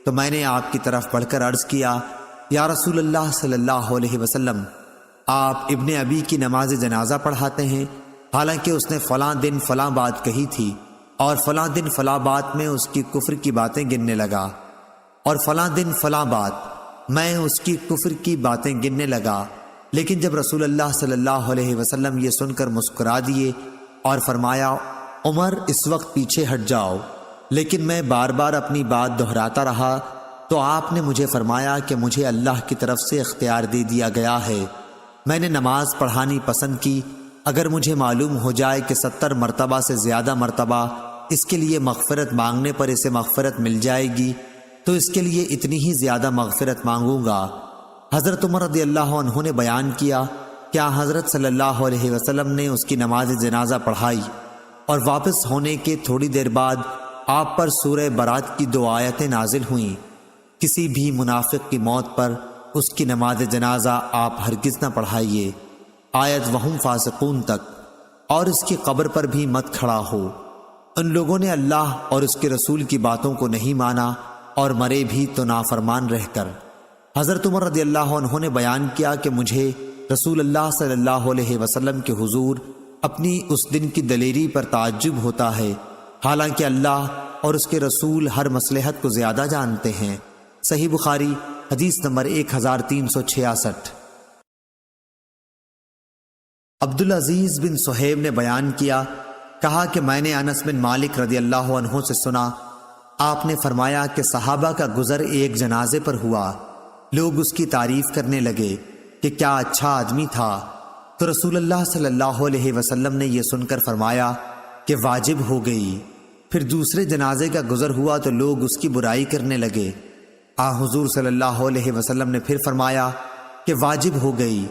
تو میں نے آپ کی طرف بڑھ کر عرض کیا، یا رسول اللہ صلی اللہ علیہ وسلم، آپ ابن ابی کی نماز جنازہ پڑھاتے ہیں، حالانکہ اس نے فلاں دن فلاں بات کہی تھی، اور فلاں دن فلاں بات میں اس کی کفر کی باتیں گننے لگا، اور فلاں دن فلاں بات میں اس کی کفر کی باتیں گننے لگا۔ لیکن جب رسول اللہ صلی اللہ علیہ وسلم یہ سن کر مسکرا دیے اور فرمایا، عمر اس وقت پیچھے ہٹ جاؤ، لیکن میں بار بار اپنی بات دہراتا رہا تو آپ نے مجھے فرمایا کہ مجھے اللہ کی طرف سے اختیار دے دیا گیا ہے، میں نے نماز پڑھانی پسند کی، اگر مجھے معلوم ہو جائے کہ 70 مرتبہ سے زیادہ مرتبہ اس کے لیے مغفرت مانگنے پر اسے مغفرت مل جائے گی تو اس کے لیے اتنی ہی زیادہ مغفرت مانگوں گا۔ حضرت عمر رضی اللہ عنہ نے بیان کیا کہ حضرت صلی اللہ علیہ وسلم نے اس کی نماز جنازہ پڑھائی، اور واپس ہونے کے تھوڑی دیر بعد آپ پر سورہ برات کی 2 آیتیں نازل ہوئیں۔ کسی بھی منافق کی موت پر اس کی نماز جنازہ آپ ہرگز نہ پڑھائیے، آیت وہم فاسقون تک، اور اس کی قبر پر بھی مت کھڑا ہو۔ ان لوگوں نے اللہ اور اس کے رسول کی باتوں کو نہیں مانا اور مرے بھی تو نافرمان رہ کر۔ حضرت عمر رضی اللہ عنہ نے بیان کیا کہ مجھے رسول اللہ صلی اللہ علیہ وسلم کے حضور اپنی اس دن کی دلیری پر تعجب ہوتا ہے، حالانکہ اللہ اور اس کے رسول ہر مصلحت کو زیادہ جانتے ہیں۔ صحیح بخاری حدیث نمبر 1366۔ عبدالعزیز بن صہیب نے بیان کیا، کہا کہ میں نے انس بن مالک رضی اللہ عنہ سے سنا، آپ نے فرمایا کہ صحابہ کا گزر ایک جنازے پر ہوا، لوگ اس کی تعریف کرنے لگے کہ کیا اچھا آدمی تھا، تو رسول اللہ صلی اللہ علیہ وسلم نے یہ سن کر فرمایا کہ واجب ہو گئی۔ پھر دوسرے جنازے کا گزر ہوا تو لوگ اس کی برائی کرنے لگے، حضور صلی اللہ علیہ وسلم نے پھر فرمایا کہ واجب ہو گئی۔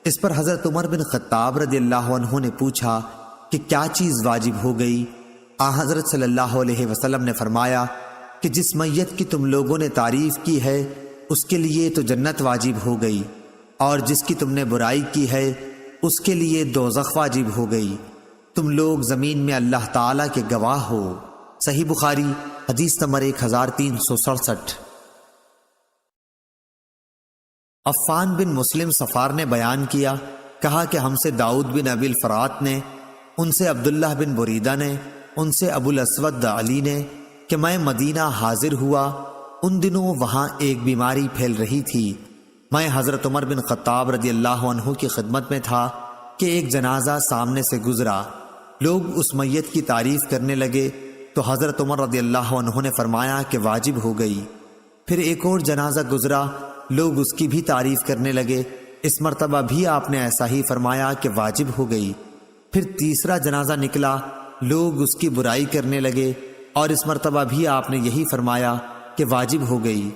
اس پر حضرت عمر بن خطاب رضی اللہ عنہ نے پوچھا کہ کیا چیز واجب ہو گئی؟ حضرت صلی اللہ علیہ وسلم نے فرمایا کہ جس میت کی تم لوگوں نے تعریف کی ہے اس کے لیے تو جنت واجب ہو گئی، اور جس کی تم نے برائی کی ہے اس کے لیے دوزخ واجب ہو گئی، تم لوگ زمین میں اللہ تعالیٰ کے گواہ ہو۔ صحیح بخاری حدیث نمبر 1367۔ عفان بن مسلم صفار نے بیان کیا، کہا کہ ہم سے داؤد بن ابی الفرات نے، ان سے عبداللہ بن بریدہ نے، ان سے ابو الاسود علی نے کہ میں مدینہ حاضر ہوا، ان دنوں وہاں ایک بیماری پھیل رہی تھی، میں حضرت عمر بن خطاب رضی اللہ عنہ کی خدمت میں تھا کہ ایک جنازہ سامنے سے گزرا، لوگ اس میت کی تعریف کرنے لگے تو حضرت عمر رضی اللہ عنہ نے فرمایا کہ واجب ہو گئی۔ پھر ایک اور جنازہ گزرا، لوگ اس کی بھی تعریف کرنے لگے، اس مرتبہ بھی آپ نے ایسا ہی فرمایا کہ واجب ہو گئی۔ پھر تیسرا جنازہ نکلا، لوگ اس کی برائی کرنے لگے، اور اس مرتبہ بھی آپ نے یہی فرمایا کہ واجب ہو گئی۔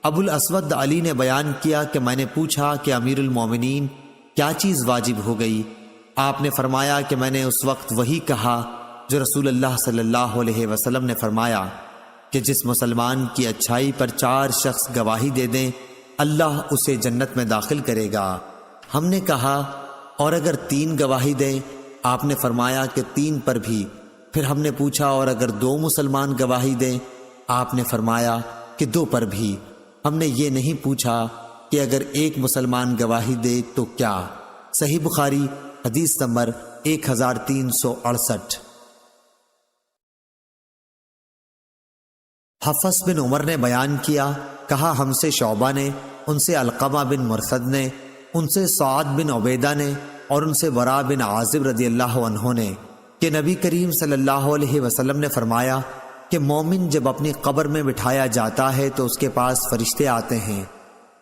ابو الاسود علی نے بیان کیا کہ میں نے پوچھا کہ امیر المومنین کیا چیز واجب ہو گئی؟ آپ نے فرمایا کہ میں نے اس وقت وہی کہا جو رسول اللہ صلی اللہ علیہ وسلم نے فرمایا کہ جس مسلمان کی اچھائی پر 4 شخص گواہی دے دیں اللہ اسے جنت میں داخل کرے گا۔ ہم نے کہا اور اگر 3 گواہی دیں؟ آپ نے فرمایا کہ 3 پر بھی۔ پھر ہم نے پوچھا اور اگر 2 مسلمان گواہی دیں؟ آپ نے فرمایا کہ 2 پر بھی۔ ہم نے یہ نہیں پوچھا کہ اگر 1 مسلمان گواہی دے تو کیا؟ صحیح بخاری حدیث نمبر 1368۔ حفص بن عمر نے بیان کیا کہا ہم سے شعبہ نے، ان سے علقمہ بن مرثد نے، ان سے سعد بن عبیدہ نے اور ان سے برا بن عازب رضی اللہ عنہ نے کہ نبی کریم صلی اللہ علیہ وسلم نے فرمایا کہ مومن جب اپنی قبر میں بٹھایا جاتا ہے تو اس کے پاس فرشتے آتے ہیں،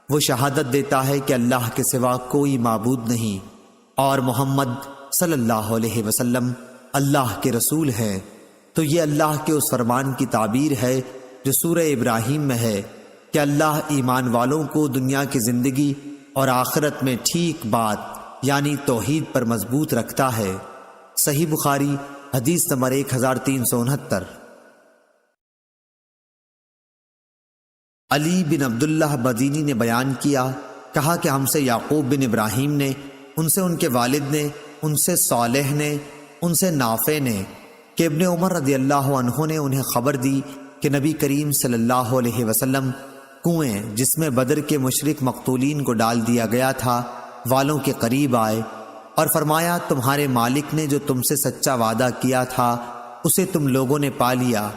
وہ شہادت دیتا ہے کہ اللہ کے سوا کوئی معبود نہیں اور محمد صلی اللہ علیہ وسلم اللہ کے رسول ہیں۔ تو یہ اللہ کے اس فرمان کی تعبیر ہے جو سورہ ابراہیم میں ہے کہ اللہ ایمان والوں کو دنیا کی زندگی اور آخرت میں ٹھیک بات یعنی توحید پر مضبوط رکھتا ہے۔ صحیح بخاری حدیث نمبر 1369۔ علی بن عبداللہ مدینی نے بیان کیا، کہا کہ ہم سے یعقوب بن ابراہیم نے، ان سے ان کے والد نے، ان سے صالح نے، ان سے نافع نے کہ ابن عمر رضی اللہ عنہ نے انہیں خبر دی کہ نبی کریم صلی اللہ علیہ وسلم کنویں جس میں بدر کے مشرک مقتولین کو ڈال دیا گیا تھا والوں کے قریب آئے اور فرمایا تمہارے مالک نے جو تم سے سچا وعدہ کیا تھا اسے تم لوگوں نے پا لیا۔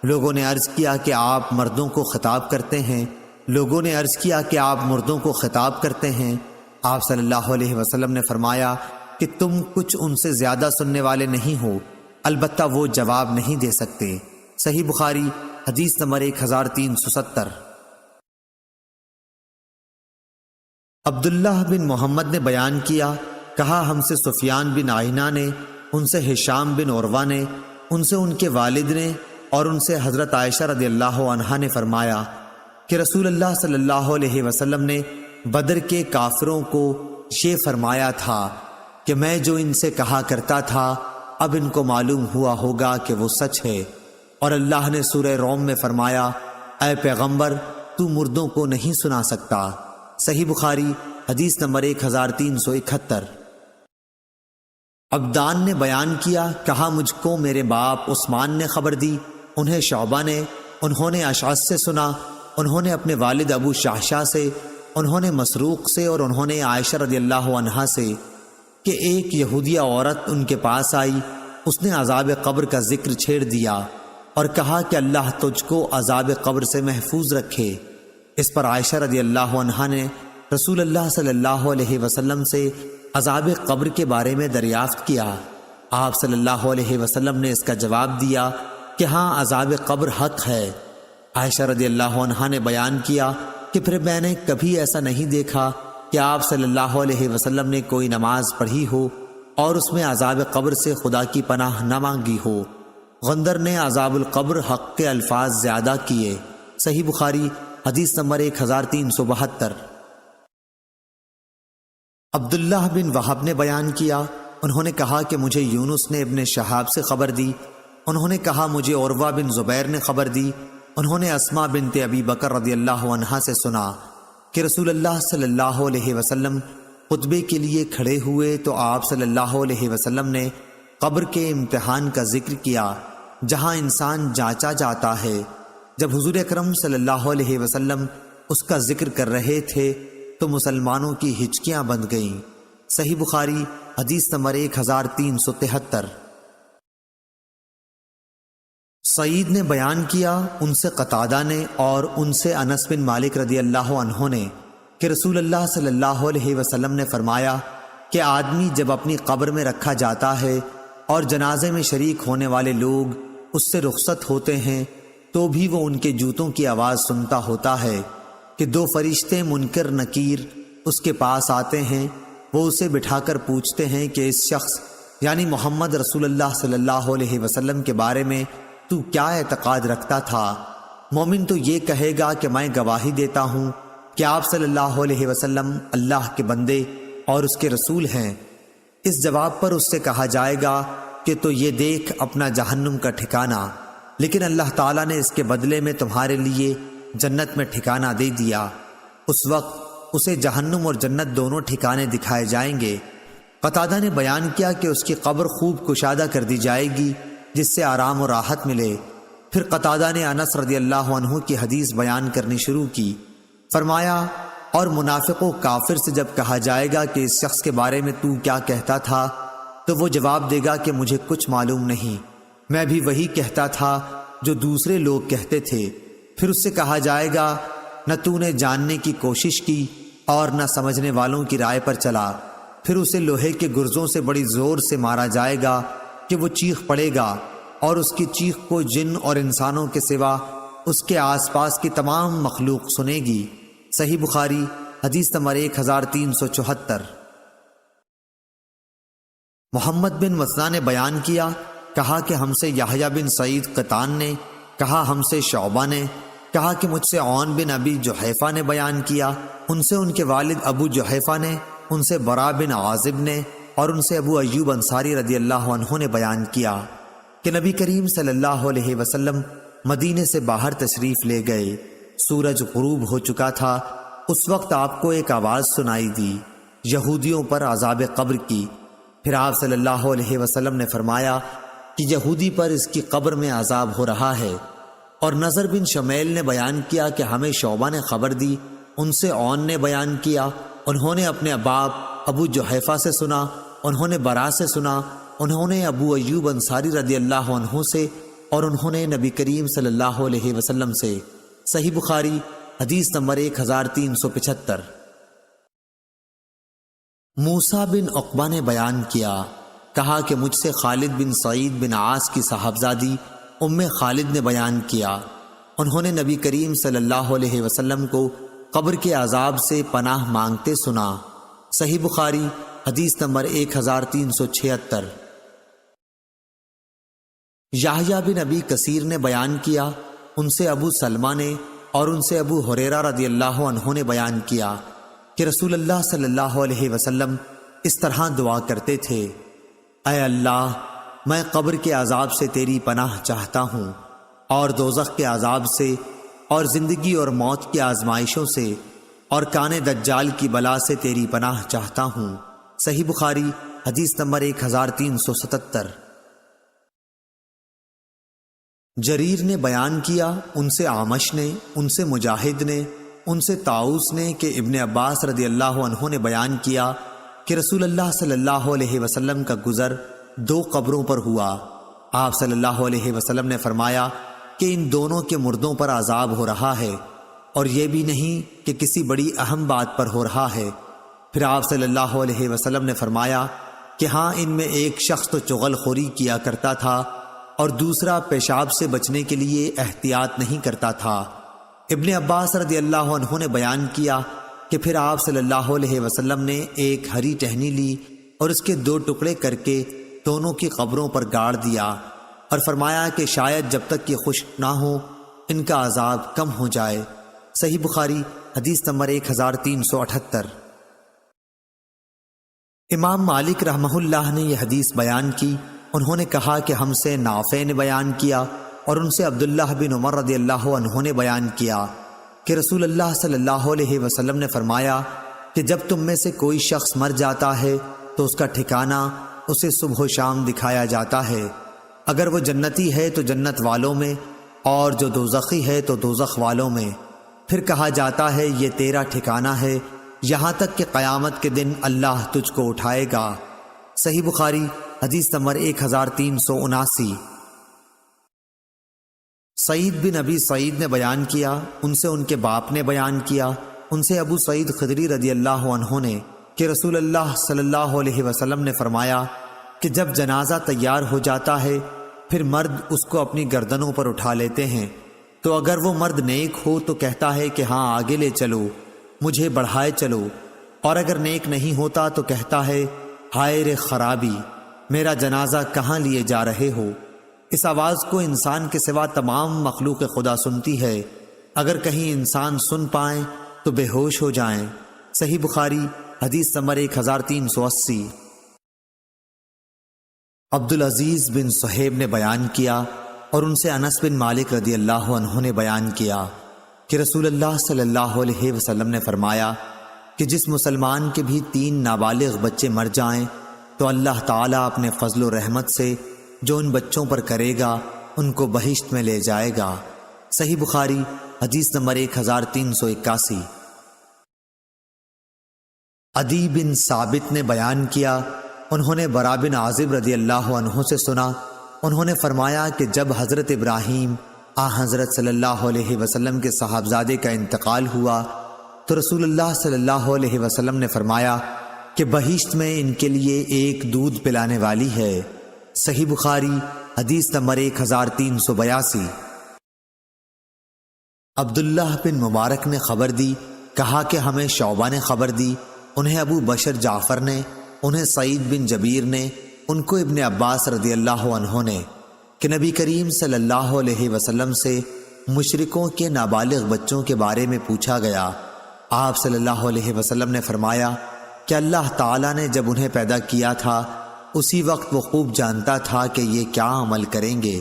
لوگوں نے عرض کیا کہ آپ مردوں کو خطاب کرتے ہیں، لوگوں نے عرض کیا کہ آپ مردوں کو خطاب کرتے ہیں۔ آپ صلی اللہ علیہ وسلم نے فرمایا کہ تم کچھ ان سے زیادہ سننے والے نہیں ہو، البتہ وہ جواب نہیں دے سکتے۔ صحیح بخاری حدیث نمبر 1370۔ عبداللہ بن محمد نے بیان کیا، کہا ہم سے سفیان بن عیینہ نے، ان سے ہشام بن عروہ نے، ان سے ان کے والد نے اور ان سے حضرت عائشہ رضی اللہ عنہا نے فرمایا کہ رسول اللہ صلی اللہ علیہ وسلم نے بدر کے کافروں کو یہ فرمایا تھا کہ میں جو ان سے کہا کرتا تھا اب ان کو معلوم ہوا ہوگا کہ وہ سچ ہے، اور اللہ نے سورہ روم میں فرمایا اے پیغمبر تو مردوں کو نہیں سنا سکتا۔ صحیح بخاری حدیث نمبر 1371۔ عبدان نے بیان کیا، کہا مجھ کو میرے باپ عثمان نے خبر دی، انہیں شعبہ نے، انہوں نے اشعث سے سنا، انہوں نے اپنے والد ابو شعشع سے، انہوں نے مسروق سے اور انہوں نے عائشہ رضی اللہ عنہا سے کہ ایک یہودیہ عورت ان کے پاس آئی، اس نے عذاب قبر کا ذکر چھیڑ دیا اور کہا کہ اللہ تجھ کو عذاب قبر سے محفوظ رکھے۔ اس پر عائشہ رضی اللہ عنہا نے رسول اللہ صلی اللہ علیہ وسلم سے عذاب قبر کے بارے میں دریافت کیا۔ آپ صلی اللہ علیہ وسلم نے اس کا جواب دیا کہ ہاں عذاب قبر حق ہے۔ عائشہ رضی اللہ عنہا نے بیان کیا کہ پھر میں نے کبھی ایسا نہیں دیکھا کہ آپ صلی اللہ علیہ وسلم نے کوئی نماز پڑھی ہو اور اس میں عذاب قبر سے خدا کی پناہ نہ مانگی ہو۔ غندر نے عذاب القبر حق کے الفاظ زیادہ کیے۔ صحیح بخاری حدیث نمبر 1372۔ عبداللہ بن وہب نے بیان کیا، انہوں نے کہا کہ مجھے یونس نے ابن شہاب سے خبر دی، انہوں نے کہا مجھے عروہ بن زبیر نے خبر دی، انہوں نے اسماء بنت ابی بکر رضی اللہ عنہا سے سنا کہ رسول اللہ صلی اللہ علیہ وسلم خطبے کے لیے کھڑے ہوئے تو آپ صلی اللہ علیہ وسلم نے قبر کے امتحان کا ذکر کیا جہاں انسان جانچا جاتا ہے۔ جب حضور اکرم صلی اللہ علیہ وسلم اس کا ذکر کر رہے تھے تو مسلمانوں کی ہچکیاں بند گئیں۔ صحیح بخاری حدیث نمبر 1373۔ سعید نے بیان کیا، ان سے قتادہ نے اور ان سے انس بن مالک رضی اللہ عنہ نے کہ رسول اللہ صلی اللہ علیہ وسلم نے فرمایا کہ آدمی جب اپنی قبر میں رکھا جاتا ہے اور جنازے میں شریک ہونے والے لوگ اس سے رخصت ہوتے ہیں تو بھی وہ ان کے جوتوں کی آواز سنتا ہوتا ہے کہ دو فرشتے منکر نکیر اس کے پاس آتے ہیں، وہ اسے بٹھا کر پوچھتے ہیں کہ اس شخص یعنی محمد رسول اللہ صلی اللہ علیہ وسلم کے بارے میں تو کیا اعتقاد رکھتا تھا؟ مومن تو یہ کہے گا کہ میں گواہی دیتا ہوں کہ آپ صلی اللہ علیہ وسلم اللہ کے بندے اور اس کے رسول ہیں۔ اس جواب پر اس سے کہا جائے گا کہ تو یہ دیکھ اپنا جہنم کا ٹھکانہ، لیکن اللہ تعالیٰ نے اس کے بدلے میں تمہارے لیے جنت میں ٹھکانہ دے دیا۔ اس وقت اسے جہنم اور جنت دونوں ٹھکانے دکھائے جائیں گے۔ قتادہ نے بیان کیا کہ اس کی قبر خوب کشادہ کر دی جائے گی جس سے آرام و راحت ملے۔ پھر قتادہ نے انس رضی اللہ عنہ کی حدیث بیان کرنی شروع کی، فرمایا اور منافق و کافر سے جب کہا جائے گا کہ اس شخص کے بارے میں تو کیا کہتا تھا تو وہ جواب دے گا کہ مجھے کچھ معلوم نہیں، میں بھی وہی کہتا تھا جو دوسرے لوگ کہتے تھے۔ پھر اس سے کہا جائے گا نہ تو نے جاننے کی کوشش کی اور نہ سمجھنے والوں کی رائے پر چلا، پھر اسے لوہے کے گرزوں سے بڑی زور سے مارا جائے گا کہ وہ چیخ پڑے گا، اور اس کی چیخ کو جن اور انسانوں کے سوا اس کے آس پاس کی تمام مخلوق سنے گی۔ صحیح بخاری حدیث نمبر 1374۔ محمد بن مسنا نے بیان کیا، کہا کہ ہم سے یحییٰ بن سعید قطان نے، کہا ہم سے شعبہ نے، کہا کہ مجھ سے عون بن ابی جحیفہ نے بیان کیا، ان سے ان کے والد ابو جحیفہ نے، ان سے برا بن عازب نے، اور ان سے ابو ایوب انصاری رضی اللہ عنہ نے بیان کیا کہ نبی کریم صلی اللہ علیہ وسلم مدینے سے باہر تشریف لے گئے، سورج غروب ہو چکا تھا، اس وقت آپ کو ایک آواز سنائی دی یہودیوں پر عذاب قبر کی۔ پھر آپ صلی اللہ علیہ وسلم نے فرمایا کہ یہودی پر اس کی قبر میں عذاب ہو رہا ہے۔ اور نضر بن شمیل نے بیان کیا کہ ہمیں شعبہ نے خبر دی، ان سے عون نے بیان کیا، انہوں نے اپنے باپ ابو جحیفہ سے سنا، انہوں نے برا سے سنا، انہوں نے ابو ایوب انصاری رضی اللہ عنہ سے، اور انہوں نے نبی کریم صلی اللہ علیہ وسلم سے۔ صحیح بخاری حدیث نمبر 1375۔ موسیٰ بن عقبہ نے بیان کیا، کہا کہ مجھ سے خالد بن سعید بن عاص کی صاحبزادی ام خالد نے بیان کیا، انہوں نے نبی کریم صلی اللہ علیہ وسلم کو قبر کے عذاب سے پناہ مانگتے سنا۔ صحیح بخاری حدیث نمبر 1376۔ یحییٰ بن ابی کثیر نے بیان کیا، ان سے ابو سلمہ نے اور ان سے ابو ہریرہ رضی اللہ عنہ نے بیان کیا کہ رسول اللہ صلی اللہ علیہ وسلم اس طرح دعا کرتے تھے، اے اللہ، میں قبر کے عذاب سے تیری پناہ چاہتا ہوں، اور دوزخ کے عذاب سے، اور زندگی اور موت کی آزمائشوں سے، اور کان دجال کی بلا سے تیری پناہ چاہتا ہوں۔ صحیح بخاری حدیث نمبر 1377۔ جریر نے بیان کیا، ان سے اعمش نے، ان سے مجاہد نے، ان سے طاؤس نے کہ ابن عباس رضی اللہ عنہ نے بیان کیا کہ رسول اللہ صلی اللہ علیہ وسلم کا گزر 2 قبروں پر ہوا۔ آپ صلی اللہ علیہ وسلم نے فرمایا کہ ان دونوں کے مردوں پر عذاب ہو رہا ہے، اور یہ بھی نہیں کہ کسی بڑی اہم بات پر ہو رہا ہے۔ پھر آپ صلی اللہ علیہ وسلم نے فرمایا کہ ہاں، ان میں ایک شخص تو چغل خوری کیا کرتا تھا، اور دوسرا پیشاب سے بچنے کے لیے احتیاط نہیں کرتا تھا۔ ابن عباس رضی اللہ عنہ نے بیان کیا کہ پھر آپ صلی اللہ علیہ وسلم نے ایک ہری ٹہنی لی اور اس کے 2 ٹکڑے کر کے دونوں کی قبروں پر گاڑ دیا، اور فرمایا کہ شاید جب تک یہ خشک نہ ہو ان کا عذاب کم ہو جائے۔ صحیح بخاری حدیث نمبر 1378۔ امام مالک رحمہ اللہ نے یہ حدیث بیان کی، انہوں نے کہا کہ ہم سے نافع نے بیان کیا، اور ان سے عبداللہ بن عمر رضی اللہ عنہ نے بیان کیا کہ رسول اللہ صلی اللہ علیہ وسلم نے فرمایا کہ جب تم میں سے کوئی شخص مر جاتا ہے تو اس کا ٹھکانہ اسے صبح و شام دکھایا جاتا ہے، اگر وہ جنتی ہے تو جنت والوں میں، اور جو دوزخی ہے تو دوزخ والوں میں، پھر کہا جاتا ہے یہ تیرا ٹھکانہ ہے، یہاں تک کہ قیامت کے دن اللہ تجھ کو اٹھائے گا۔ صحیح بخاری حدیث نمبر 1379۔ سعید بن ابی سعید نے بیان کیا، ان سے ان کے باپ نے بیان کیا، ان سے ابو سعید خدری رضی اللہ عنہ نے کہ رسول اللہ صلی اللہ علیہ وسلم نے فرمایا کہ جب جنازہ تیار ہو جاتا ہے پھر مرد اس کو اپنی گردنوں پر اٹھا لیتے ہیں، تو اگر وہ مرد نیک ہو تو کہتا ہے کہ ہاں آگے لے چلو، مجھے بڑھائے چلو، اور اگر نیک نہیں ہوتا تو کہتا ہے ہائے رے خرابی، میرا جنازہ کہاں لیے جا رہے ہو۔ اس آواز کو انسان کے سوا تمام مخلوق خدا سنتی ہے، اگر کہیں انسان سن پائیں تو بے ہوش ہو جائیں۔ صحیح بخاری حدیث نمبر 1380۔ عبدالعزیز بن صہیب نے بیان کیا، اور ان سے انس بن مالک رضی اللہ عنہ نے بیان کیا کہ رسول اللہ صلی اللہ علیہ وسلم نے فرمایا کہ جس مسلمان کے بھی 3 نابالغ بچے مر جائیں تو اللہ تعالیٰ اپنے فضل و رحمت سے جو ان بچوں پر کرے گا ان کو بہشت میں لے جائے گا۔ صحیح بخاری حدیث نمبر 1381۔ عدی بن ثابت نے بیان کیا، انہوں نے برا بن عازب رضی اللہ عنہ سے سنا، انہوں نے فرمایا کہ جب حضرت ابراہیم حضرت صلی اللہ علیہ وسلم کے صاحبزادے کا انتقال ہوا تو رسول اللہ صلی اللہ علیہ وسلم نے فرمایا کہ بہشت میں ان کے لیے ایک دودھ پلانے والی ہے۔ صحیح بخاری حدیث نمبر 1382۔ عبداللہ بن مبارک نے خبر دی، کہا کہ ہمیں شعبہ نے خبر دی، انہیں ابو بشر جعفر نے، انہیں سعید بن جبیر نے، ان کو ابن عباس رضی اللہ عنہ نے، کہ نبی کریم صلی اللہ علیہ وسلم سے مشرکوں کے نابالغ بچوں کے بارے میں پوچھا گیا۔ آپ صلی اللہ علیہ وسلم نے فرمایا کہ اللہ تعالیٰ نے جب انہیں پیدا کیا تھا اسی وقت وہ خوب جانتا تھا کہ یہ کیا عمل کریں گے۔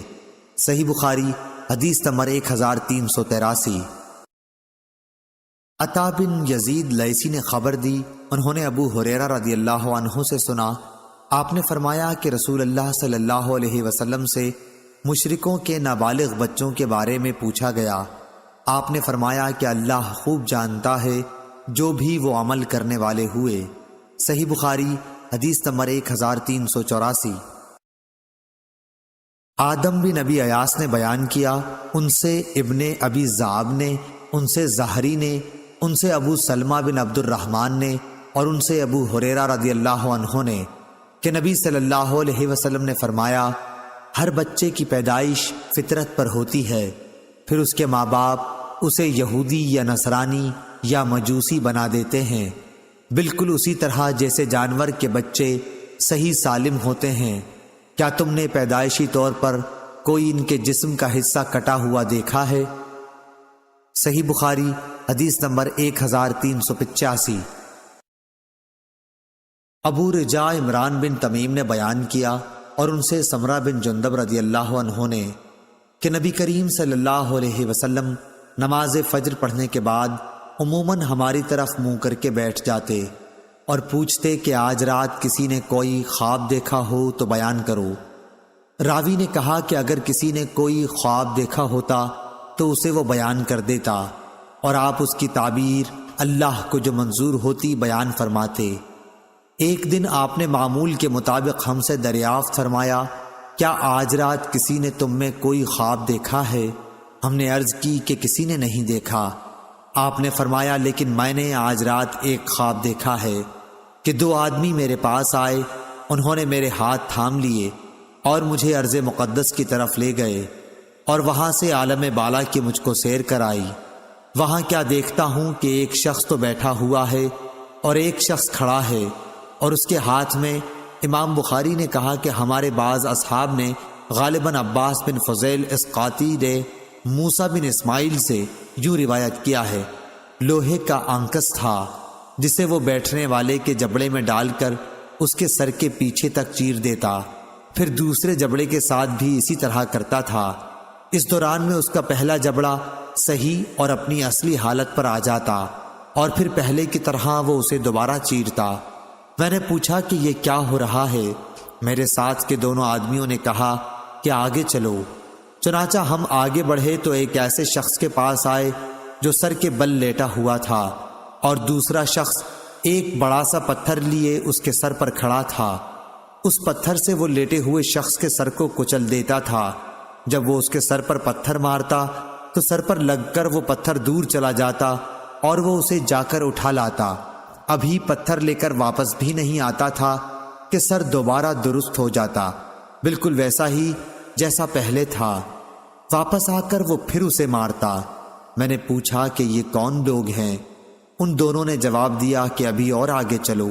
صحیح بخاری حدیث نمبر 1383۔ عطا بن یزید لیثی نے خبر دی، انہوں نے ابو ہریرہ رضی اللہ عنہ سے سنا، آپ نے فرمایا کہ رسول اللہ صلی اللہ علیہ وسلم سے مشرکوں کے نابالغ بچوں کے بارے میں پوچھا گیا۔ آپ نے فرمایا کہ اللہ خوب جانتا ہے جو بھی وہ عمل کرنے والے ہوئے۔ صحیح بخاری حدیث نمبر 1384۔ آدم بن نبی ایاس نے بیان کیا، ان سے ابن ابی ذئب نے، ان سے زہری نے، ان سے ابو سلمہ بن عبد الرحمن نے، اور ان سے ابو ہریرہ رضی اللہ عنہ نے کہ نبی صلی اللہ علیہ وسلم نے فرمایا، ہر بچے کی پیدائش فطرت پر ہوتی ہے، پھر اس کے ماں باپ اسے یہودی یا نصرانی یا مجوسی بنا دیتے ہیں، بالکل اسی طرح جیسے جانور کے بچے صحیح سالم ہوتے ہیں۔ کیا تم نے پیدائشی طور پر کوئی ان کے جسم کا حصہ کٹا ہوا دیکھا ہے؟ صحیح بخاری حدیث نمبر 1385۔ ابو رجاء عمران بن تمیم نے بیان کیا، اور ان سے سمرہ بن جندب رضی اللہ عنہ نے کہ نبی کریم صلی اللہ علیہ وسلم نماز فجر پڑھنے کے بعد عموماً ہماری طرف منہ کر کے بیٹھ جاتے اور پوچھتے کہ آج رات کسی نے کوئی خواب دیکھا ہو تو بیان کرو۔ راوی نے کہا کہ اگر کسی نے کوئی خواب دیکھا ہوتا تو اسے وہ بیان کر دیتا، اور آپ اس کی تعبیر اللہ کو جو منظور ہوتی بیان فرماتے۔ ایک دن آپ نے معمول کے مطابق ہم سے دریافت فرمایا، کیا آج رات کسی نے تم میں کوئی خواب دیکھا ہے؟ ہم نے عرض کی کہ کسی نے نہیں دیکھا۔ آپ نے فرمایا، لیکن میں نے آج رات ایک خواب دیکھا ہے کہ دو آدمی میرے پاس آئے، انہوں نے میرے ہاتھ تھام لیے اور مجھے ارض مقدس کی طرف لے گئے، اور وہاں سے عالم بالا کی مجھ کو سیر کرائی۔ وہاں کیا دیکھتا ہوں کہ ایک شخص تو بیٹھا ہوا ہے اور ایک شخص کھڑا ہے، اور اس کے ہاتھ میں، امام بخاری نے کہا کہ ہمارے بعض اصحاب نے غالباً عباس بن فضیل اسقاطی نے موسیٰ بن اسماعیل سے یوں روایت کیا ہے، لوہے کا آنکس تھا جسے وہ بیٹھنے والے کے جبڑے میں ڈال کر اس کے سر کے پیچھے تک چیر دیتا، پھر دوسرے جبڑے کے ساتھ بھی اسی طرح کرتا تھا۔ اس دوران میں اس کا پہلا جبڑا صحیح اور اپنی اصلی حالت پر آ جاتا، اور پھر پہلے کی طرح وہ اسے دوبارہ چیرتا۔ میں نے پوچھا کہ یہ کیا ہو رہا ہے؟ میرے ساتھ کے دونوں آدمیوں نے کہا کہ آگے چلو۔ چنانچہ ہم آگے بڑھے تو ایک ایسے شخص کے پاس آئے جو سر کے بل لیٹا ہوا تھا، اور دوسرا شخص ایک بڑا سا پتھر لیے اس کے سر پر کھڑا تھا۔ اس پتھر سے وہ لیٹے ہوئے شخص کے سر کو کچل دیتا تھا۔ جب وہ اس کے سر پر پتھر مارتا تو سر پر لگ کر وہ پتھر دور چلا جاتا اور وہ اسے جا کر اٹھا لاتا۔ ابھی پتھر لے کر واپس بھی نہیں آتا تھا کہ سر دوبارہ درست ہو جاتا، بالکل ویسا ہی جیسا پہلے تھا۔ واپس آ کر وہ پھر اسے مارتا۔ میں نے پوچھا کہ یہ کون لوگ ہیں؟ ان دونوں نے جواب دیا کہ ابھی اور آگے چلو۔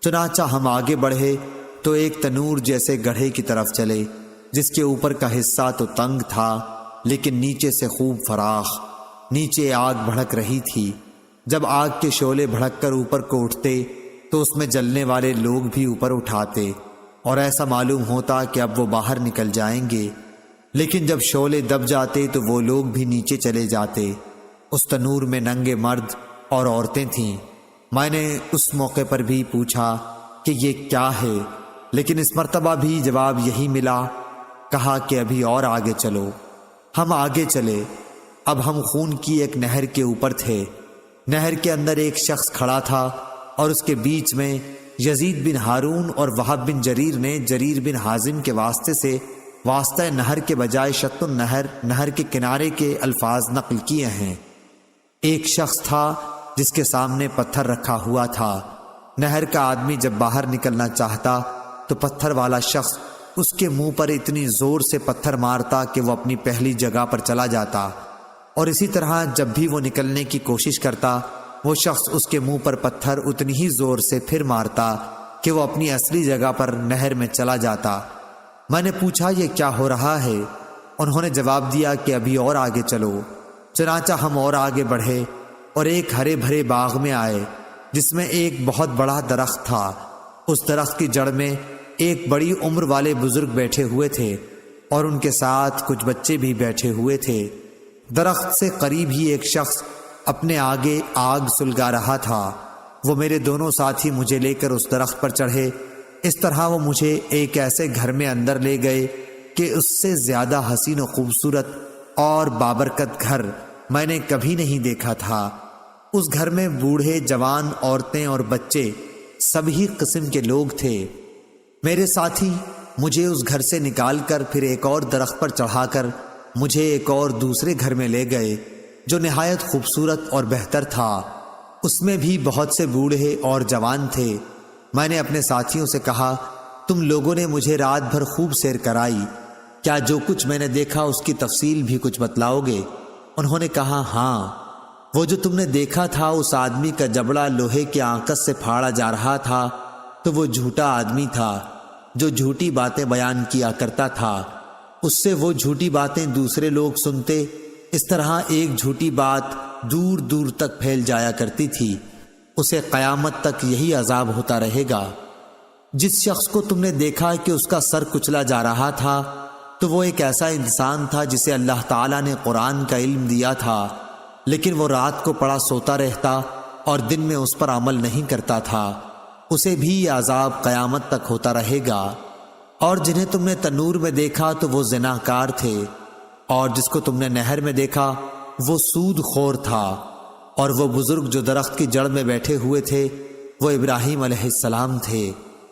چنانچہ ہم آگے بڑھے تو ایک تنور جیسے گڑھے کی طرف چلے، جس کے اوپر کا حصہ تو تنگ تھا لیکن نیچے سے خوب فراخ۔ نیچے آگ بھڑک رہی تھی۔ جب آگ کے شعلے بھڑک کر اوپر کو اٹھتے تو اس میں جلنے والے لوگ بھی اوپر اٹھاتے، اور ایسا معلوم ہوتا کہ اب وہ باہر نکل جائیں گے، لیکن جب شعلے دب جاتے تو وہ لوگ بھی نیچے چلے جاتے۔ اس تنور میں ننگے مرد اور عورتیں تھیں۔ میں نے اس موقع پر بھی پوچھا کہ یہ کیا ہے، لیکن اس مرتبہ بھی جواب یہی ملا۔ کہا کہ ابھی اور آگے چلو۔ ہم آگے چلے۔ اب ہم خون کی ایک نہر کے اوپر تھے۔ نہر کے اندر ایک شخص کھڑا تھا، اور اس کے بیچ میں یزید بن ہارون اور وہب بن جریر نے جریر بن حازم کے واسطے سے واسطہ نہر کے بجائے شط النہر، نہر کے کنارے کے الفاظ نقل کیے ہیں۔ ایک شخص تھا جس کے سامنے پتھر رکھا ہوا تھا۔ نہر کا آدمی جب باہر نکلنا چاہتا تو پتھر والا شخص اس کے منہ پر اتنی زور سے پتھر مارتا کہ وہ اپنی پہلی جگہ پر چلا جاتا، اور اسی طرح جب بھی وہ نکلنے کی کوشش کرتا وہ شخص اس کے منہ پر پتھر اتنی ہی زور سے پھر مارتا کہ وہ اپنی اصلی جگہ پر نہر میں چلا جاتا۔ میں نے پوچھا یہ کیا ہو رہا ہے؟ انہوں نے جواب دیا کہ ابھی اور آگے چلو۔ چنانچہ ہم اور آگے بڑھے اور ایک ہرے بھرے باغ میں آئے جس میں ایک بہت بڑا درخت تھا۔ اس درخت کی جڑ میں ایک بڑی عمر والے بزرگ بیٹھے ہوئے تھے اور ان کے ساتھ کچھ بچے بھی بیٹھے ہوئے تھے۔ درخت سے قریب ہی ایک شخص اپنے آگے آگ سلگا رہا تھا۔ وہ میرے دونوں ساتھی مجھے لے کر اس درخت پر چڑھے۔ اس طرح وہ مجھے ایک ایسے گھر میں اندر لے گئے کہ اس سے زیادہ حسین و خوبصورت اور بابرکت گھر میں نے کبھی نہیں دیکھا تھا۔ اس گھر میں بوڑھے، جوان، عورتیں اور بچے سبھی قسم کے لوگ تھے۔ میرے ساتھی مجھے اس گھر سے نکال کر پھر ایک اور درخت پر چڑھا کر مجھے ایک اور دوسرے گھر میں لے گئے جو نہایت خوبصورت اور بہتر تھا۔ اس میں بھی بہت سے بوڑھے اور جوان تھے۔ میں نے اپنے ساتھیوں سے کہا تم لوگوں نے مجھے رات بھر خوب سیر کرائی، کیا جو کچھ میں نے دیکھا اس کی تفصیل بھی کچھ بتلاؤ گے؟ انہوں نے کہا ہاں، وہ جو تم نے دیکھا تھا اس آدمی کا جبڑا لوہے کے آنکس سے پھاڑا جا رہا تھا تو وہ جھوٹا آدمی تھا جو جھوٹی باتیں بیان کیا کرتا تھا۔ اس سے وہ جھوٹی باتیں دوسرے لوگ سنتے، اس طرح ایک جھوٹی بات دور دور تک پھیل جایا کرتی تھی۔ اسے قیامت تک یہی عذاب ہوتا رہے گا۔ جس شخص کو تم نے دیکھا کہ اس کا سر کچلا جا رہا تھا تو وہ ایک ایسا انسان تھا جسے اللہ تعالیٰ نے قرآن کا علم دیا تھا، لیکن وہ رات کو پڑا سوتا رہتا اور دن میں اس پر عمل نہیں کرتا تھا۔ اسے بھی یہ عذاب قیامت تک ہوتا رہے گا۔ اور جنہیں تم نے تنور میں دیکھا تو وہ زناکار تھے، اور جس کو تم نے نہر میں دیکھا وہ سود خور تھا، اور وہ بزرگ جو درخت کی جڑ میں بیٹھے ہوئے تھے وہ ابراہیم علیہ السلام تھے،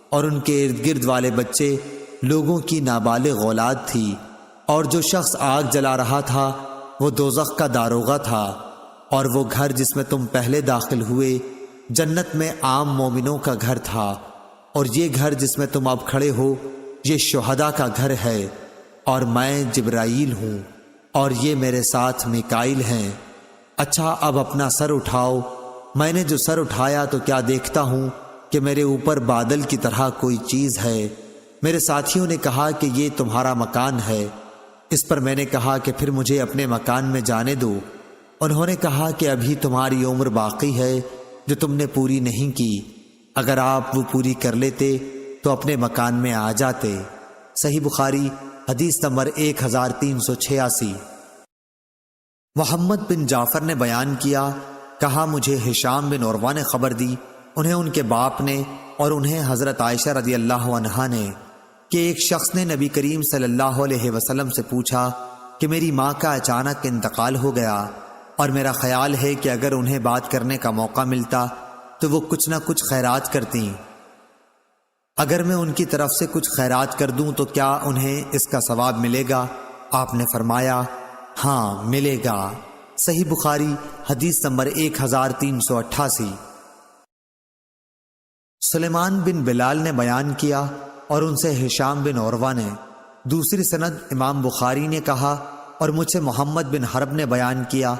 اور ان کے ارد گرد والے بچے لوگوں کی نابالغ اولاد تھی۔ اور جو شخص آگ جلا رہا تھا وہ دوزخ کا داروغہ تھا، اور وہ گھر جس میں تم پہلے داخل ہوئے جنت میں عام مومنوں کا گھر تھا، اور یہ گھر جس میں تم اب کھڑے ہو یہ شہداء کا گھر ہے، اور میں جبرائیل ہوں اور یہ میرے ساتھ میکائیل ہیں۔ اچھا اب اپنا سر اٹھاؤ۔ میں نے جو سر اٹھایا تو کیا دیکھتا ہوں کہ میرے اوپر بادل کی طرح کوئی چیز ہے۔ میرے ساتھیوں نے کہا کہ یہ تمہارا مکان ہے۔ اس پر میں نے کہا کہ پھر مجھے اپنے مکان میں جانے دو۔ انہوں نے کہا کہ ابھی تمہاری عمر باقی ہے جو تم نے پوری نہیں کی، اگر آپ وہ پوری کر لیتے تو اپنے مکان میں آ جاتے۔ صحیح بخاری حدیث نمبر 1386۔ محمد بن جعفر نے بیان کیا، کہا مجھے ہشام بن عروہ نے خبر دی، انہیں ان کے باپ نے اور انہیں حضرت عائشہ رضی اللہ عنہا نے، کہ ایک شخص نے نبی کریم صلی اللہ علیہ وسلم سے پوچھا کہ میری ماں کا اچانک انتقال ہو گیا اور میرا خیال ہے کہ اگر انہیں بات کرنے کا موقع ملتا تو وہ کچھ نہ کچھ خیرات کرتیں، اگر میں ان کی طرف سے کچھ خیرات کر دوں تو کیا انہیں اس کا ثواب ملے گا؟ آپ نے فرمایا ہاں ملے گا۔ صحیح بخاری حدیث نمبر 1388۔ سلیمان بن بلال نے بیان کیا اور ان سے ہشام بن عروہ نے، دوسری سند امام بخاری نے کہا اور مجھ سے محمد بن حرب نے بیان کیا،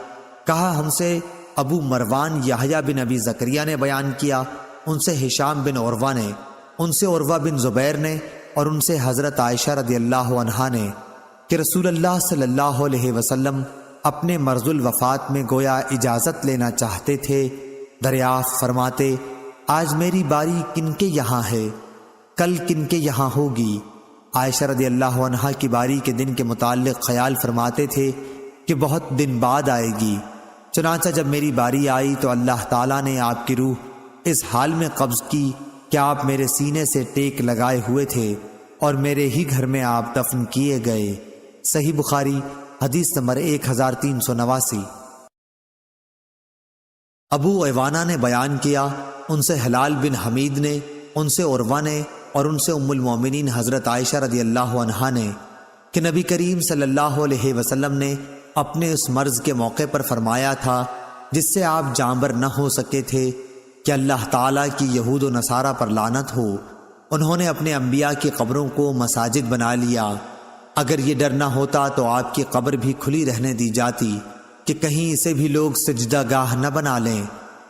کہا ہم سے ابو مروان یحییٰ بن ابی زکریا نے بیان کیا، ان سے ہشام بن عروہ نے، ان سے عروہ بن زبیر نے اور ان سے حضرت عائشہ رضی اللہ عنہا نے، کہ رسول اللہ صلی اللہ علیہ وسلم اپنے مرض الوفات میں گویا اجازت لینا چاہتے تھے، دریافت فرماتے آج میری باری کن کے یہاں ہے، کل کن کے یہاں ہوگی؟ عائشہ رضی اللہ عنہا کی باری کے دن کے متعلق خیال فرماتے تھے کہ بہت دن بعد آئے گی۔ چنانچہ جب میری باری آئی تو اللہ تعالیٰ نے آپ کی روح اس حال میں قبض کی کہ آپ میرے سینے سے ٹیک لگائے ہوئے تھے اور میرے ہی گھر میں آپ دفن کیے گئے۔ صحیح بخاری حدیث نمبر 1389۔ ابو ایوانہ نے بیان کیا، ان سے ہلال بن حمید نے، ان سے عروہ نے اور ان سے ام المومنین حضرت عائشہ رضی اللہ عنہا نے، کہ نبی کریم صلی اللہ علیہ وسلم نے اپنے اس مرض کے موقع پر فرمایا تھا جس سے آپ جانبر نہ ہو سکے تھے کہ اللہ تعالیٰ کی یہود و نصارہ پر لعنت ہو، انہوں نے اپنے انبیاء کی قبروں کو مساجد بنا لیا۔ اگر یہ ڈر نہ ہوتا تو آپ کی قبر بھی کھلی رہنے دی جاتی کہ کہیں اسے بھی لوگ سجدہ گاہ نہ بنا لیں۔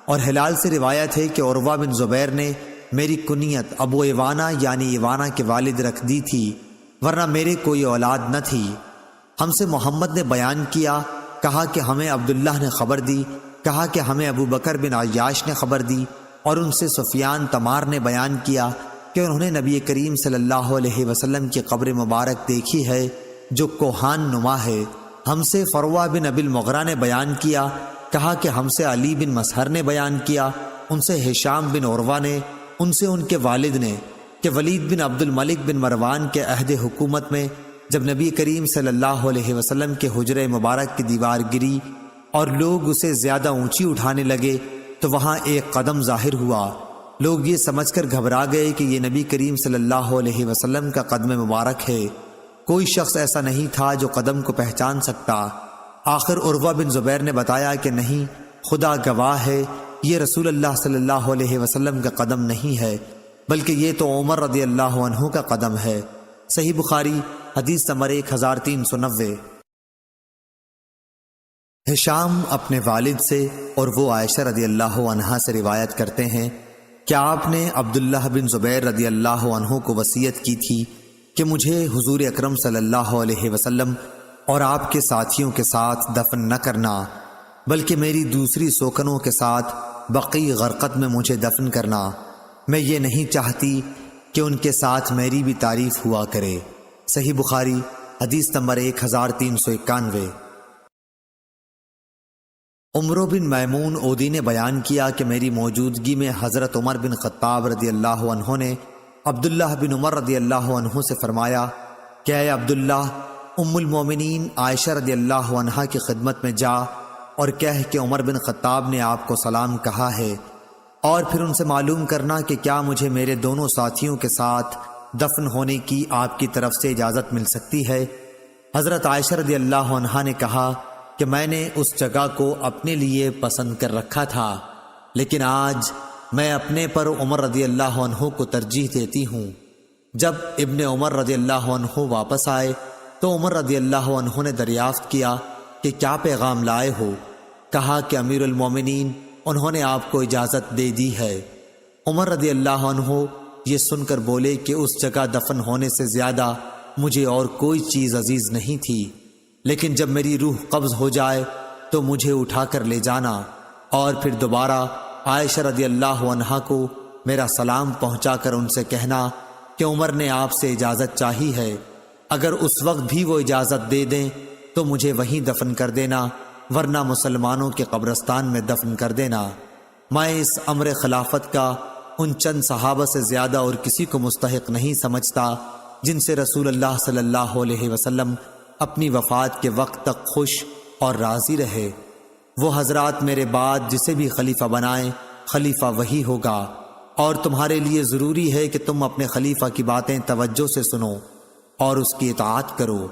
اور ہلال سے روایت ہے کہ عروہ بن زبیر نے میری کنیت ابو ایوانہ یعنی ایوانہ کے والد رکھ دی تھی، ورنہ میرے کوئی اولاد نہ تھی۔ ہم سے محمد نے بیان کیا، کہا کہ ہمیں عبداللہ نے خبر دی، کہا کہ ہمیں ابو بکر بن عیاش نے خبر دی، اور ان سے سفیان تمار نے بیان کیا کہ انہوں نے نبی کریم صلی اللہ علیہ وسلم کی قبر مبارک دیکھی ہے جو کوہان نما ہے۔ ہم سے فروہ بن ابی المغرہ نے بیان کیا، کہا کہ ہم سے علی بن مسہر نے بیان کیا، ان سے ہشام بن عروہ نے، ان سے ان کے والد نے کہ ولید بن عبد الملک بن مروان کے عہد حکومت میں جب نبی کریم صلی اللہ علیہ وسلم کے حجرہ مبارک کی دیوار گری اور لوگ اسے زیادہ اونچی اٹھانے لگے تو وہاں ایک قدم ظاہر ہوا۔ لوگ یہ سمجھ کر گھبرا گئے کہ یہ نبی کریم صلی اللہ علیہ وسلم کا قدم مبارک ہے۔ کوئی شخص ایسا نہیں تھا جو قدم کو پہچان سکتا۔ آخر عروہ بن زبیر نے بتایا کہ نہیں، خدا گواہ ہے، یہ رسول اللہ صلی اللہ علیہ وسلم کا قدم نہیں ہے، بلکہ یہ تو عمر رضی اللہ عنہ کا قدم ہے۔ صحیح بخاری حدیث نمبر 1390۔ ہشام اپنے والد سے اور وہ عائشہ رضی اللہ عنہا سے روایت کرتے ہیں کہ آپ نے عبداللہ بن زبیر رضی اللہ عنہ کو وصیت کی تھی کہ مجھے حضور اکرم صلی اللہ علیہ وسلم اور آپ کے ساتھیوں کے ساتھ دفن نہ کرنا، بلکہ میری دوسری سوکنوں کے ساتھ بقیع غرقد میں مجھے دفن کرنا۔ میں یہ نہیں چاہتی کہ ان کے ساتھ میری بھی تعریف ہوا کرے۔ صحیح بخاری حدیث نمبر 1391۔ عمرو بن میمون اودی نے بیان کیا کہ میری موجودگی میں حضرت عمر بن خطاب رضی اللہ عنہ نے عبداللہ بن عمر رضی اللہ عنہ سے فرمایا کہ اے عبداللہ، ام المومنین عائشہ رضی اللہ عنہا کی خدمت میں جا اور کہہ کہ عمر بن خطاب نے آپ کو سلام کہا ہے، اور پھر ان سے معلوم کرنا کہ کیا مجھے میرے دونوں ساتھیوں کے ساتھ دفن ہونے کی آپ کی طرف سے اجازت مل سکتی ہے۔ حضرت عائشہ رضی اللہ عنہا نے کہا کہ میں نے اس جگہ کو اپنے لیے پسند کر رکھا تھا، لیکن آج میں اپنے پر عمر رضی اللہ عنہ کو ترجیح دیتی ہوں۔ جب ابن عمر رضی اللہ عنہ واپس آئے تو عمر رضی اللہ عنہ نے دریافت کیا کہ کیا پیغام لائے ہو؟ کہا کہ امیر المومنین انہوں نے آپ کو اجازت دے دی ہے۔ عمر رضی اللہ عنہ یہ سن کر بولے کہ اس جگہ دفن ہونے سے زیادہ مجھے اور کوئی چیز عزیز نہیں تھی، لیکن جب میری روح قبض ہو جائے تو مجھے اٹھا کر لے جانا، اور پھر دوبارہ عائشہ رضی اللہ عنہا کو میرا سلام پہنچا کر ان سے کہنا کہ عمر نے آپ سے اجازت چاہی ہے، اگر اس وقت بھی وہ اجازت دے دیں تو مجھے وہیں دفن کر دینا، ورنہ مسلمانوں کے قبرستان میں دفن کر دینا۔ میں اس امر خلافت کا ان چند صحابہ سے زیادہ اور کسی کو مستحق نہیں سمجھتا جن سے رسول اللہ صلی اللہ علیہ وسلم اپنی وفات کے وقت تک خوش اور راضی رہے۔ وہ حضرات میرے بعد جسے بھی خلیفہ بنائیں، خلیفہ وہی ہوگا، اور تمہارے لیے ضروری ہے کہ تم اپنے خلیفہ کی باتیں توجہ سے سنو اور اس کی اطاعت کرو۔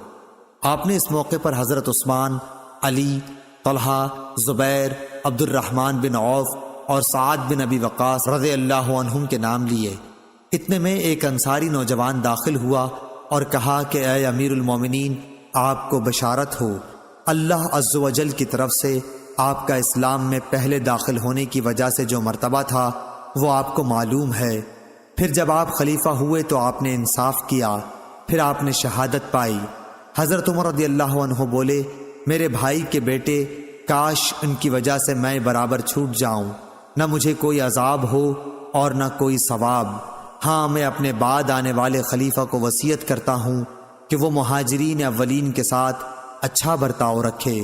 آپ نے اس موقع پر حضرت عثمان، علی، طلحہ، زبیر، عبد الرحمن بن عوف اور سعد بن ابی وقاص رضی اللہ عنہم کے نام لیے۔ اتنے میں ایک انصاری نوجوان داخل ہوا اور کہا کہ اے امیر المومنین، آپ کو بشارت ہو، اللہ عز و جل کی طرف سے آپ کا اسلام میں پہلے داخل ہونے کی وجہ سے جو مرتبہ تھا وہ آپ کو معلوم ہے۔ پھر جب آپ خلیفہ ہوئے تو آپ نے انصاف کیا، پھر آپ نے شہادت پائی۔ حضرت عمر رضی اللہ عنہ بولے، میرے بھائی کے بیٹے، کاش ان کی وجہ سے میں برابر چھوٹ جاؤں، نہ مجھے کوئی عذاب ہو اور نہ کوئی ثواب۔ ہاں، میں اپنے بعد آنے والے خلیفہ کو وصیت کرتا ہوں کہ وہ مہاجرین اولین کے ساتھ اچھا برتاؤ رکھے،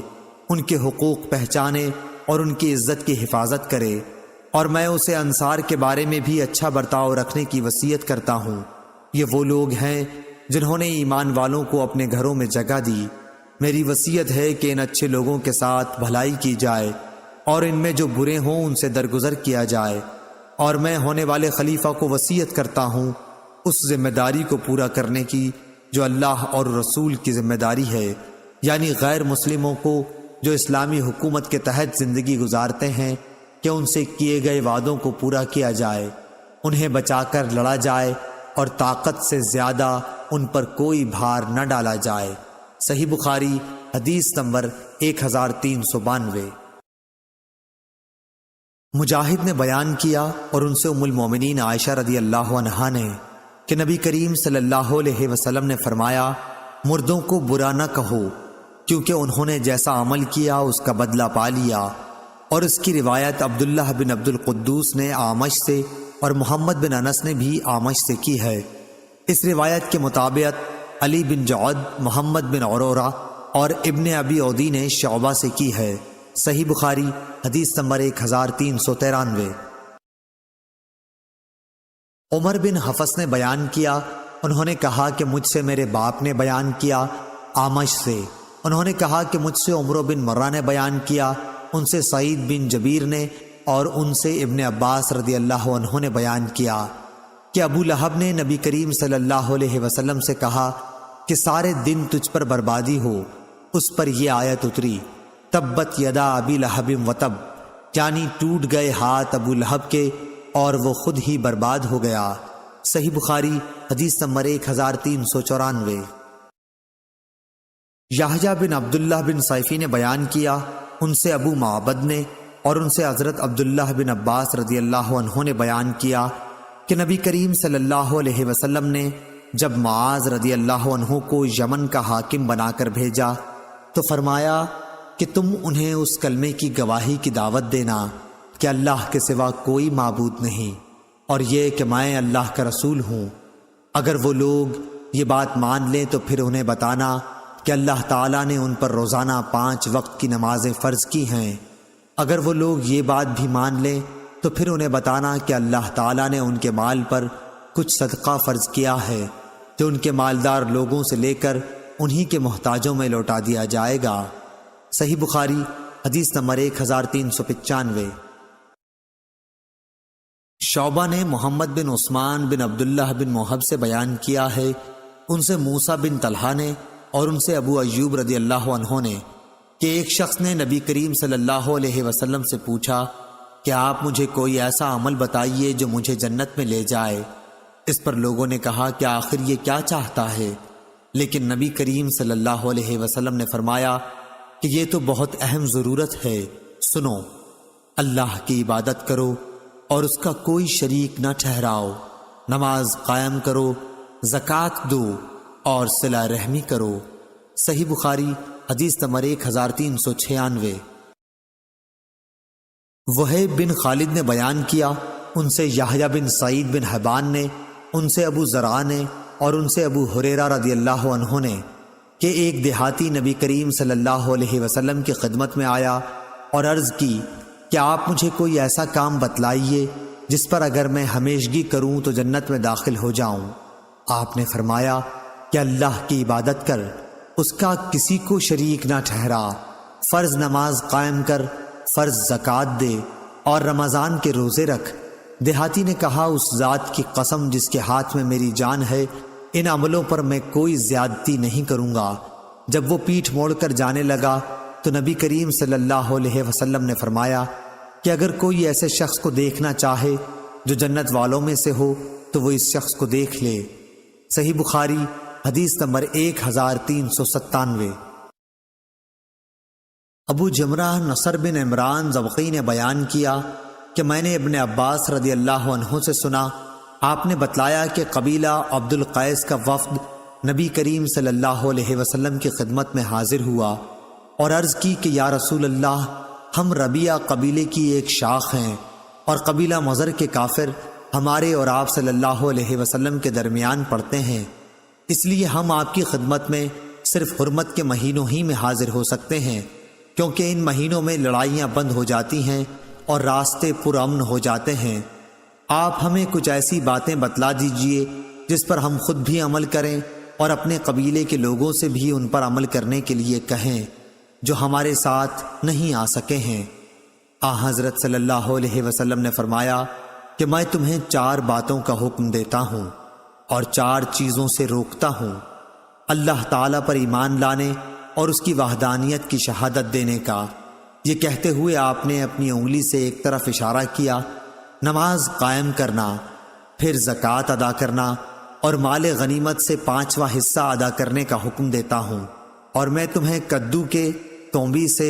ان کے حقوق پہچانے اور ان کی عزت کی حفاظت کرے، اور میں اسے انصار کے بارے میں بھی اچھا برتاؤ رکھنے کی وصیت کرتا ہوں۔ یہ وہ لوگ ہیں جنہوں نے ایمان والوں کو اپنے گھروں میں جگہ دی۔ میری وصیت ہے کہ ان اچھے لوگوں کے ساتھ بھلائی کی جائے اور ان میں جو برے ہوں ان سے درگزر کیا جائے، اور میں ہونے والے خلیفہ کو وصیت کرتا ہوں اس ذمہ داری کو پورا کرنے کی جو اللہ اور رسول کی ذمہ داری ہے، یعنی غیر مسلموں کو جو اسلامی حکومت کے تحت زندگی گزارتے ہیں، کہ ان سے کیے گئے وعدوں کو پورا کیا جائے، انہیں بچا کر لڑا جائے اور طاقت سے زیادہ ان پر کوئی بھار نہ ڈالا جائے۔ صحیح بخاری حدیث نمبر 1392۔ مجاہد نے بیان کیا اور ان سے ام المومنین عائشہ رضی اللہ عنہا نے کہ نبی کریم صلی اللہ علیہ وسلم نے فرمایا، مردوں کو برا نہ کہو، کیونکہ انہوں نے جیسا عمل کیا اس کا بدلہ پا لیا۔ اور اس کی روایت عبداللہ بن عبد القدوس نے اعمش سے اور محمد بن انس نے بھی اعمش سے کی ہے۔ اس روایت کے مطابق علی بن جعد، محمد بن عرورہ اور ابن ابی عدی نے شعبہ سے کی ہے۔ صحیح بخاری حدیث نمبر 1393۔ عمر بن حفص نے بیان کیا، انہوں نے کہا کہ مجھ سے میرے باپ نے بیان کیا اعمش سے، انہوں نے کہا کہ مجھ سے عمرو بن مرہ نے بیان کیا، ان سے سعید بن جبیر نے، اور ان سے ابن عباس رضی اللہ عنہ نے بیان کیا کہ ابو لہب نے نبی کریم صلی اللہ علیہ وسلم سے کہا کہ سارے دن تجھ پر بربادی ہو۔ اس پر یہ آیت اتری، تبت یدا ابی لہب وتب، یعنی ٹوٹ گئے ہاتھ ابو لہب کے اور وہ خود ہی برباد ہو گیا۔ صحیح بخاری حدیث نمبر 1394۔ یحییٰ بن عبداللہ بن صیفی نے بیان کیا، ان سے ابو معبد نے اور ان سے حضرت عبداللہ بن عباس رضی اللہ عنہ نے بیان کیا کہ نبی کریم صلی اللہ علیہ وسلم نے جب معاذ رضی اللہ عنہ کو یمن کا حاکم بنا کر بھیجا تو فرمایا کہ تم انہیں اس کلمے کی گواہی کی دعوت دینا کہ اللہ کے سوا کوئی معبود نہیں، اور یہ کہ میں اللہ کا رسول ہوں۔ اگر وہ لوگ یہ بات مان لیں تو پھر انہیں بتانا کہ اللہ تعالیٰ نے ان پر روزانہ 5 وقت کی نمازیں فرض کی ہیں۔ اگر وہ لوگ یہ بات بھی مان لیں تو پھر انہیں بتانا کہ اللہ تعالیٰ نے ان کے مال پر کچھ صدقہ فرض کیا ہے جو ان کے مالدار لوگوں سے لے کر انہی کے محتاجوں میں لوٹا دیا جائے گا۔ صحیح بخاری حدیث نمبر 1395۔ شعبہ نے محمد بن عثمان بن عبداللہ بن محب سے بیان کیا ہے، ان سے موسیٰ بن طلحہ نے اور ان سے ابو ایوب رضی اللہ عنہ نے کہ ایک شخص نے نبی کریم صلی اللہ علیہ وسلم سے پوچھا کہ آپ مجھے کوئی ایسا عمل بتائیے جو مجھے جنت میں لے جائے۔ اس پر لوگوں نے کہا کہ آخر یہ کیا چاہتا ہے؟ لیکن نبی کریم صلی اللہ علیہ وسلم نے فرمایا کہ یہ تو بہت اہم ضرورت ہے، سنو، اللہ کی عبادت کرو اور اس کا کوئی شریک نہ ٹھہراؤ، نماز قائم کرو، زکوٰۃ دو اور صلہ رحمی کرو۔ صحیح بخاری حدیث نمبر 1396۔ وہیب بن خالد نے بیان کیا، ان سے یحییٰ بن سعید بن حبان نے، ان سے ابو زرع نے اور ان سے ابو ہریرہ رضی اللہ عنہ نے کہ ایک دیہاتی نبی کریم صلی اللہ علیہ وسلم کی خدمت میں آیا اور عرض کی کہ آپ مجھے کوئی ایسا کام بتلائیے جس پر اگر میں ہمیشگی کروں تو جنت میں داخل ہو جاؤں۔ آپ نے فرمایا کہ اللہ کی عبادت کر، اس کا کسی کو شریک نہ ٹھہرا، فرض نماز قائم کر، فرض زکوٰۃ دے اور رمضان کے روزے رکھ۔ دیہاتی نے کہا، اس ذات کی قسم جس کے ہاتھ میں میری جان ہے، ان عملوں پر میں کوئی زیادتی نہیں کروں گا۔ جب وہ پیٹھ موڑ کر جانے لگا تو نبی کریم صلی اللہ علیہ وسلم نے فرمایا کہ اگر کوئی ایسے شخص کو دیکھنا چاہے جو جنت والوں میں سے ہو تو وہ اس شخص کو دیکھ لے۔ صحیح بخاری حدیث نمبر 1397۔ ابو جمرہ نصر بن عمران ذوقی نے بیان کیا کہ میں نے ابن عباس رضی اللہ عنہ سے سنا، آپ نے بتلایا کہ قبیلہ عبد القیس کا وفد نبی کریم صلی اللہ علیہ وسلم کی خدمت میں حاضر ہوا اور عرض کی کہ یا رسول اللہ، ہم ربیہ قبیلے کی ایک شاخ ہیں اور قبیلہ مضر کے کافر ہمارے اور آپ صلی اللہ علیہ وسلم کے درمیان پڑتے ہیں، اس لیے ہم آپ کی خدمت میں صرف حرمت کے مہینوں ہی میں حاضر ہو سکتے ہیں، کیونکہ ان مہینوں میں لڑائیاں بند ہو جاتی ہیں اور راستے پرامن ہو جاتے ہیں۔ آپ ہمیں کچھ ایسی باتیں بتلا دیجئے جس پر ہم خود بھی عمل کریں اور اپنے قبیلے کے لوگوں سے بھی ان پر عمل کرنے کے لیے کہیں جو ہمارے ساتھ نہیں آ سکے ہیں۔ حضرت صلی اللہ علیہ وسلم نے فرمایا کہ میں تمہیں 4 باتوں کا حکم دیتا ہوں اور 4 چیزوں سے روکتا ہوں، اللہ تعالیٰ پر ایمان لانے اور اس کی وحدانیت کی شہادت دینے کا۔ یہ کہتے ہوئے آپ نے اپنی انگلی سے ایک طرف اشارہ کیا، نماز قائم کرنا، پھر زکوٰۃ ادا کرنا اور مال غنیمت سے 5واں حصہ ادا کرنے کا حکم دیتا ہوں، اور میں تمہیں کدو کے تومبی سے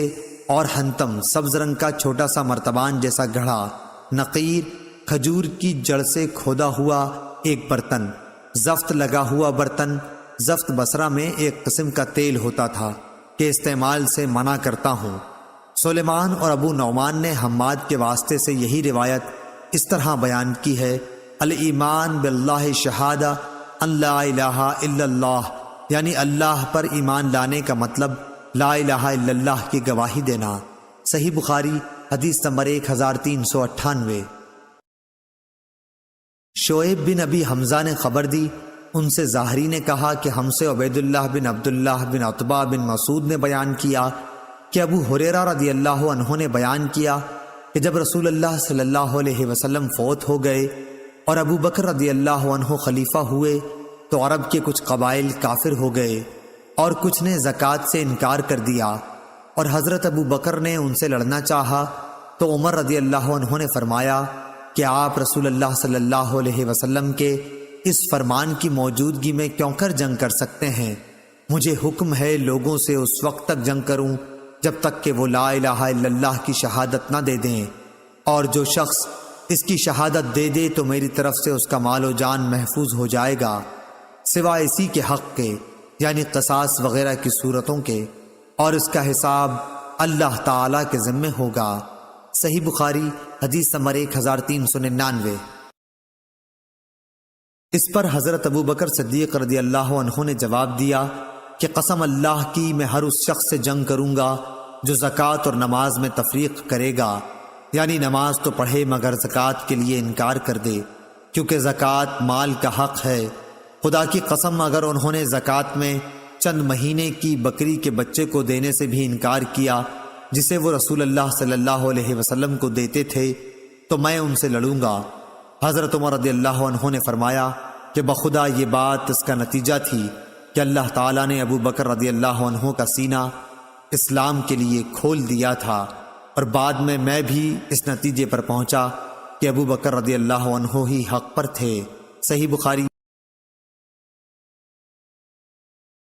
اور ہنتم سبز رنگ کا چھوٹا سا مرتبان جیسا گھڑا، نقیر کھجور کی جڑ سے کھودا ہوا ایک برتن، زفت لگا ہوا برتن، زفت بصرہ میں ایک قسم کا تیل ہوتا تھا، کہ استعمال سے منع کرتا ہوں۔ سلیمان اور ابو نعمان نے حماد کے واسطے سے یہی روایت اس طرح بیان کی ہے: الایمان باللہ شہادہ ان لا الہ الا اللہ، یعنی اللہ پر ایمان لانے کا مطلب لا الہ الا اللہ کی گواہی دینا۔ صحیح بخاری حدیث نمبر 1398۔ شعیب بن ابی حمزہ نے خبر دی، ان سے ظاہری نے کہا کہ ہم سے عبید اللہ بن عبداللہ بن عتبہ بن مسعود نے بیان کیا کہ ابو ہریرہ رضی اللہ عنہ نے بیان کیا کہ جب رسول اللہ صلی اللہ علیہ وسلم فوت ہو گئے اور ابو بکر رضی اللہ عنہ خلیفہ ہوئے تو عرب کے کچھ قبائل کافر ہو گئے اور کچھ نے زکوٰۃ سے انکار کر دیا، اور حضرت ابو بکر نے ان سے لڑنا چاہا تو عمر رضی اللہ عنہ نے فرمایا کہ آپ رسول اللہ صلی اللہ علیہ وسلم کے اس فرمان کی موجودگی میں کیوں کر جنگ کر سکتے ہیں؟ مجھے حکم ہے لوگوں سے اس وقت تک جنگ کروں جب تک کہ وہ لا الہ الا اللہ کی شہادت نہ دے دیں، اور جو شخص اس کی شہادت دے دے تو میری طرف سے اس کا مال و جان محفوظ ہو جائے گا، سوائے اسی کے حق کے، یعنی قصاص وغیرہ کی صورتوں کے، اور اس کا حساب اللہ تعالیٰ کے ذمہ ہوگا۔ صحیح بخاری حدیث نمبر 1399۔ اس پر حضرت ابو بکر صدیق رضی اللہ عنہ نے جواب دیا کہ قسم اللہ کی میں ہر اس شخص سے جنگ کروں گا جو زکوٰۃ اور نماز میں تفریق کرے گا، یعنی نماز تو پڑھے مگر زکوٰۃ کے لیے انکار کر دے، کیونکہ زکوٰۃ مال کا حق ہے۔ خدا کی قسم اگر انہوں نے زکوٰۃ میں چند مہینے کی بکری کے بچے کو دینے سے بھی انکار کیا جسے وہ رسول اللہ صلی اللہ علیہ وسلم کو دیتے تھے تو میں ان سے لڑوں گا۔ حضرت عمر رضی اللہ عنہ نے فرمایا کہ بخدا یہ بات اس کا نتیجہ تھی کہ اللہ تعالیٰ نے ابو بکر رضی اللہ عنہ کا سینہ اسلام کے لیے کھول دیا تھا، اور بعد میں بھی اس نتیجے پر پہنچا کہ ابو بکر رضی اللہ عنہ ہی حق پر تھے۔ صحیح بخاری